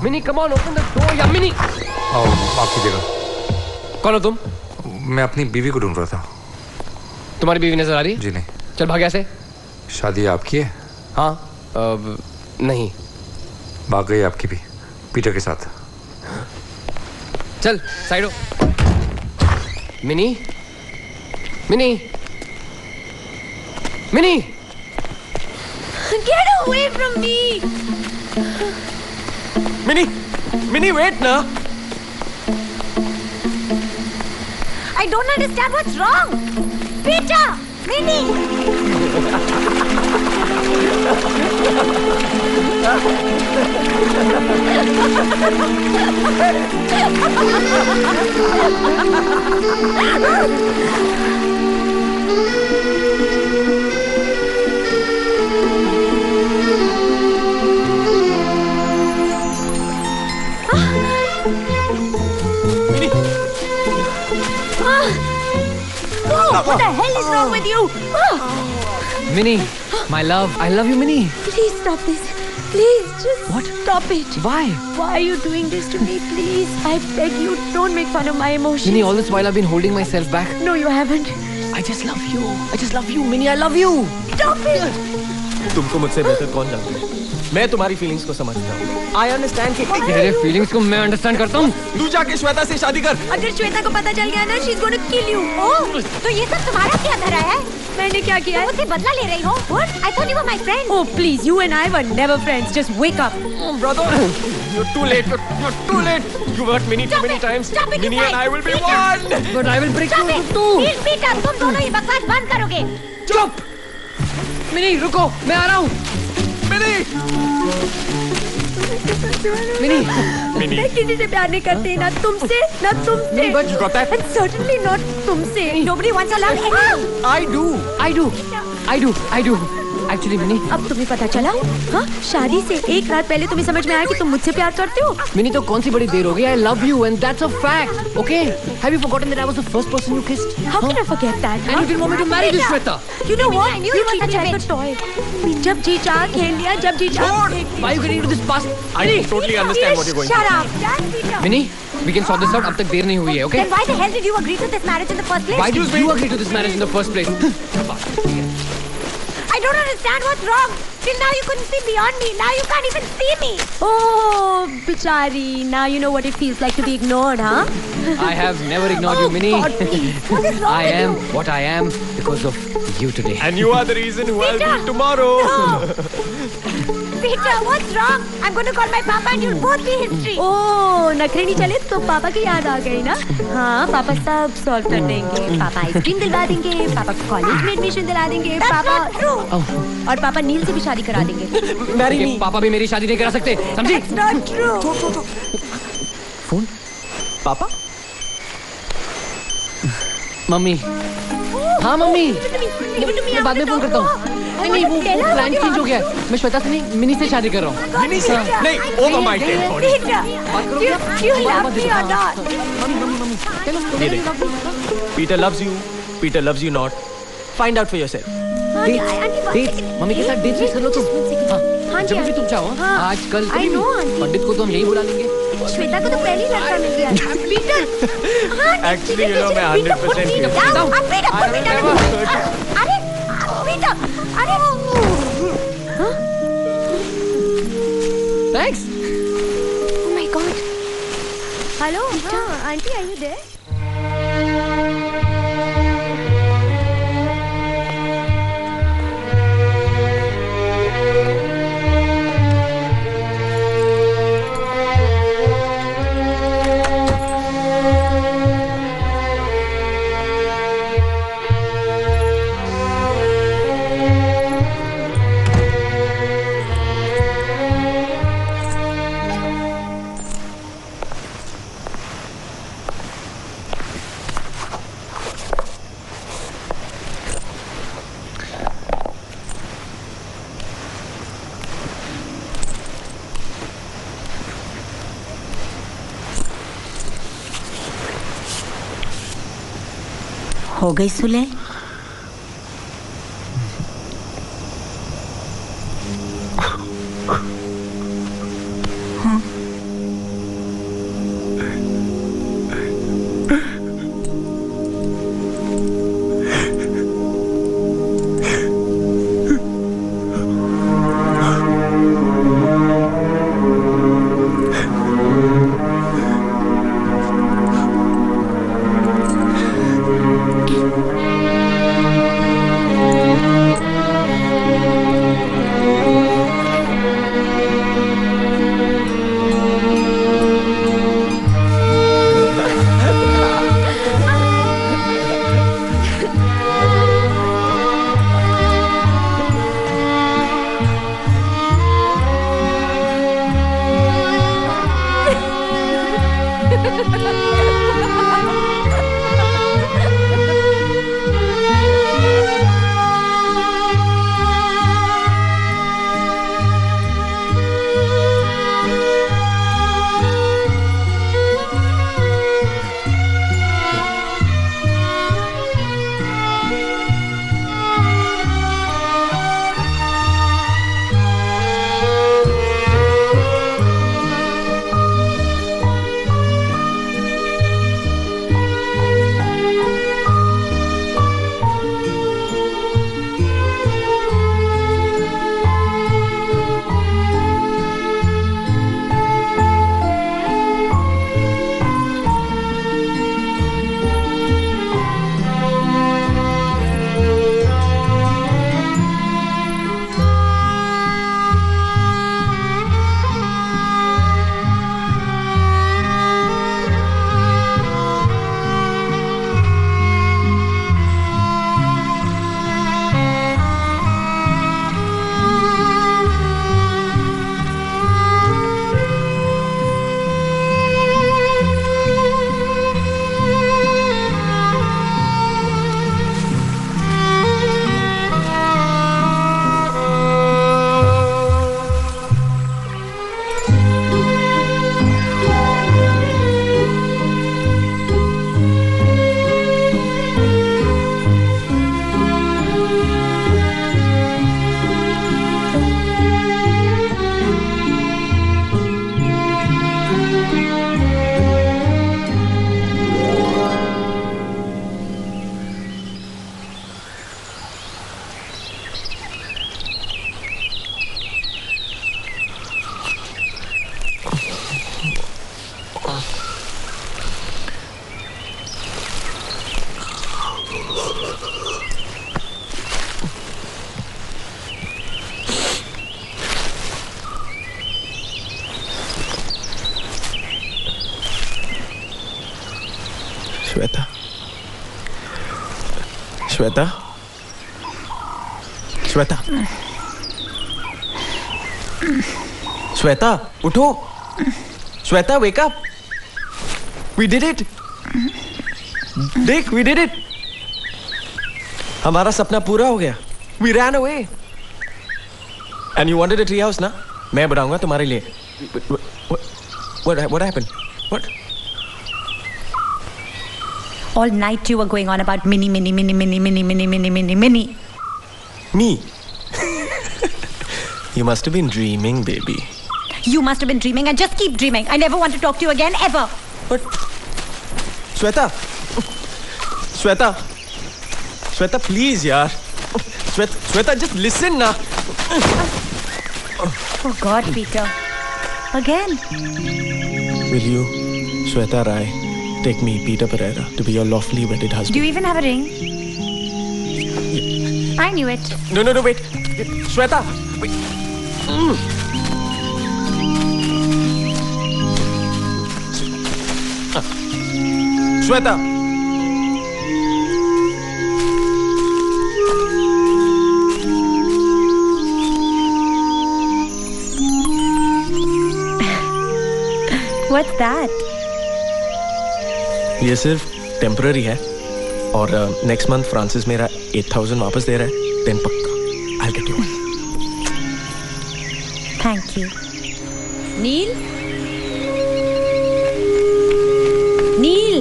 S12: Minnie, come on, open the door, yaar. Minnie.
S2: माफ कीजिएगा।
S12: कौन हो तुम?
S2: मैं अपनी बीवी को ढूंढ रहा था।
S12: तुम्हारी बीवी नजर आ रही है?
S2: जी नहीं।
S12: चल भाग यहाँ से।
S2: शादी आपकी है?
S12: हाँ नहीं।
S2: भाग गई आपकी भी पीटर के साथ।
S12: चल साइड हो। Mini mini mini
S20: Get away from me!
S8: Minnie, wait na.
S20: I don't understand what's wrong. Peter, Minnie. What the hell is wrong with you?
S12: Minnie, my love, I love you, Minnie.
S20: Please stop this. Please, just
S12: What?
S20: stop it.
S12: Why?
S20: Why are you doing this to me? Please, I beg you, don't make fun of my emotions.
S12: Minnie, all this while I've been holding myself back.
S20: No, you haven't.
S12: I just love you. I just love you, Minnie. I love you.
S20: Stop it.
S8: तुमको मुझसे बेहतर कौन जानता है? मैं तुम्हारी feelings को समझता हूँ। I understand कि
S12: तेरे फीलिंग्स को मैं अंडरस्टैंड करता हूँ।
S8: तू जाके श्वेता से शादी कर।
S20: अगर श्वेता को पता चल गया ना, she's going to kill you. Oh, तो ये सब तुम्हारा क्या धरा है? मैंने क्या किया? तुम मुझसे बदला ले रही हो? What? I thought you were my friend. Oh, please, you and I were never friends. Just wake up.
S8: Oh, brother, you're too late. You're too late. You hurt Minnie too many times.
S20: Stop it,
S8: Minnie
S20: you
S8: and I will be
S20: guys.
S8: one.
S12: But I will break
S20: Stop
S12: you
S20: it.
S12: too.
S20: Please, Peter, तुम दोनों ये बकवास बंद करोगे?
S12: चुप! Mini रुको, मैं आ रहा हूँ। मिनी
S20: मैं किसी से प्यार नहीं करती, ना तुमसे, ना तुमसे।
S12: But you got that?
S20: And certainly not तुमसे. Nobody wants to love anyone.
S12: I do. Actually, mini
S20: अब तुम्हें पता चला? हाँ, शादी से एक रात पहले तुम्हें समझ में आया कि तुम मुझसे प्यार करते हो?
S12: मिनी तो कौन सी बड़ी देर हो गई? I love you and that's a fact. Okay? Have you forgotten that I was the first person you kissed?
S20: How can I forget that?
S12: And you didn't want me to marry this Shweta.
S20: You know what? You treat me like a toy. जब जी चाह खेल लिया, जब जी चाह।
S12: Why are you getting into this past?
S8: I totally understand what you're going
S20: Shut up. That's Peter.
S12: Mini, we can sort this out. अब तक देर नहीं हुई है, okay?
S20: Then why the hell did you agree to this marriage in the first place?
S12: Why did you agree to this marriage in the first place?
S20: I don't understand what's wrong. Till now you couldn't see beyond me. Now you can't even see me. Oh, bichari. Now you know what it feels like to be ignored, huh?
S12: I have never ignored you, Minnie.
S20: God, please. What is wrong
S12: I
S20: with
S12: am
S20: you?
S12: what I am because of you today.
S8: And you are the reason who I'll be tomorrow.
S20: No.
S17: Peter, what's wrong? I'm going to call my papa and you'll both be history.
S13: ओह नखरे नहीं चले तो पापा की याद आ गई ना। हाँ पापा सब सॉल्व कर देंगे। पापा आइसक्रीम दिलवा देंगे, पापा कॉलेज में एडमिशन दिला देंगे, पापा और पापा नील से भी शादी करा देंगे।
S12: पापा भी मेरी शादी नहीं करा सकते, समझी? Phone papa mummy. हाँ मम्मी मैं बाद में फोन करता हूँ। नहीं वो प्लान चेंज हो गया है। मैं श्वेता से नहीं मिनी से शादी कर रहा हूँ।
S8: मिनी से नहीं over my dead body. Peter loves you. Peter loves you not. Find out for yourself.
S12: Date mummy के साथ डेट फिक्स कर लो तुम। हाँ जब भी तुम चाहो। आज कल पंडित को तो हम यही बुला लेंगे।
S17: श्वेता को तो पहले ही लड़का मिल गया। पीटर
S8: Actually, you know, मैं 100%
S12: Thanks.
S17: Oh my God. Hello, auntie, are you there?
S9: हो गई सुले?
S8: श्वेता, श्वेता, श्वेता, श्वेता, उठो। Shweta, wake up. We did it. देख, वी डिड इट। हमारा सपना पूरा हो गया। We ran away. And you wanted a tree house ना? मैं बनाऊंगा तुम्हारे लिए। What happened? What?
S17: All night you were going on about mini.
S8: Me? You must have been dreaming, baby.
S17: You must have been dreaming and just keep dreaming. I never want to talk to you again, ever.
S8: But Shweta, Shweta, Shweta, please, yaar. Shweta, just listen na.
S17: Oh God, Peter. Again.
S8: Will you, Shweta Rai, take me, Peter Pereira, to be your lawfully wedded husband?
S17: Do you even have a ring? I knew it.
S8: No, wait. Shweta, wait. Shweta.
S17: What's that?
S8: ये सिर्फ temporary है और next month Francis मेरा 8,000 वापस दे रहा है, then पक्का I'll get you one.
S17: Thank you.
S13: Nil, nil,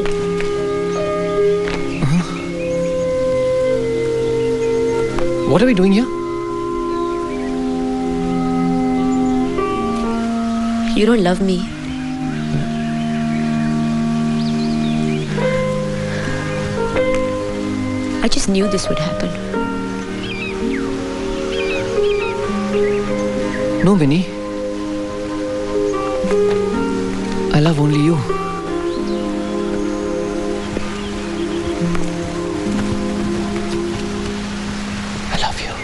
S12: What are we doing here?
S13: you don't love me. I just knew this would happen.
S12: No, Vinny. I love only you. I love you.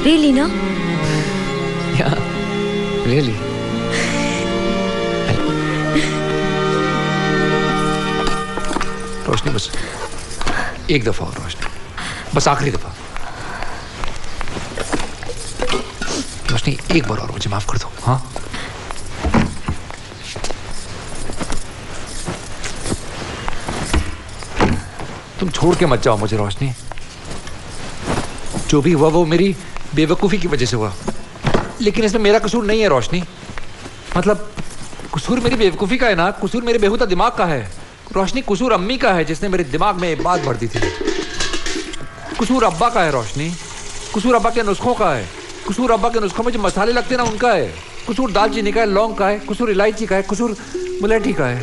S13: Really, no?
S12: Yeah, really.
S2: रोशनी, बस एक दफा और रोशनी, बस आखिरी दफा। रोशनी, एक बार और मुझे माफ कर दो। हाँ, तुम छोड़ के मत जाओ मुझे रोशनी। जो भी हुआ वो मेरी बेवकूफ़ी की वजह से हुआ, लेकिन इसमें मेरा कसूर नहीं है रोशनी। मतलब कसूर मेरी बेवकूफ़ी का है ना, कसूर मेरे बेहुदा दिमाग का है रोशनी। कसूर अम्मी का है जिसने मेरे दिमाग में एक बात भर दी थी। कसूर अब्बा का है रोशनी, कसूर अब्बा के नुस्खों का है। कसूर अब्बा के नुस्खों में जो मसाले लगते ना उनका है। कसूर दालचीनी का है, लौंग का है, कसूर इलायची का है, कसूर मुलेठी का है,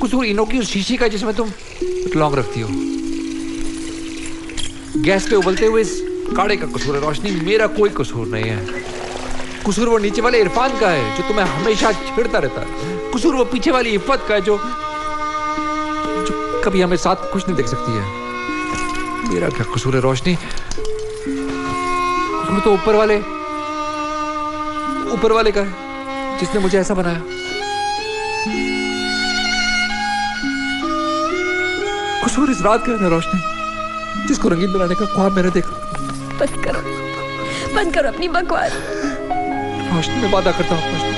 S2: कसूर इनो की उस शीशी का है जिसमें तुम लौंग रखती हो। गैस पे उबलते हुए इस काढ़े का कसूर है रोशनी, मेरा कोई कसूर नहीं है। कसूर वो नीचे वाले इरफान का है जो तुम्हें हमेशा छेड़ता रहता है। कसूर वो पीछे वाली इफ्फत का है जो कभी हमें साथ खुश नहीं देख सकती है। मेरा क्या कसूर है रोशनी? कसूर तो ऊपर वाले का है जिसने मुझे ऐसा बनाया। कसूर इस रात का है ना रोशनी, जिसको रंगीन बनाने का ख्वाब मैंने देखा।
S13: बंद करो अपनी बकवास।
S2: रोशनी, मैं वादा करता हूँ रोशनी।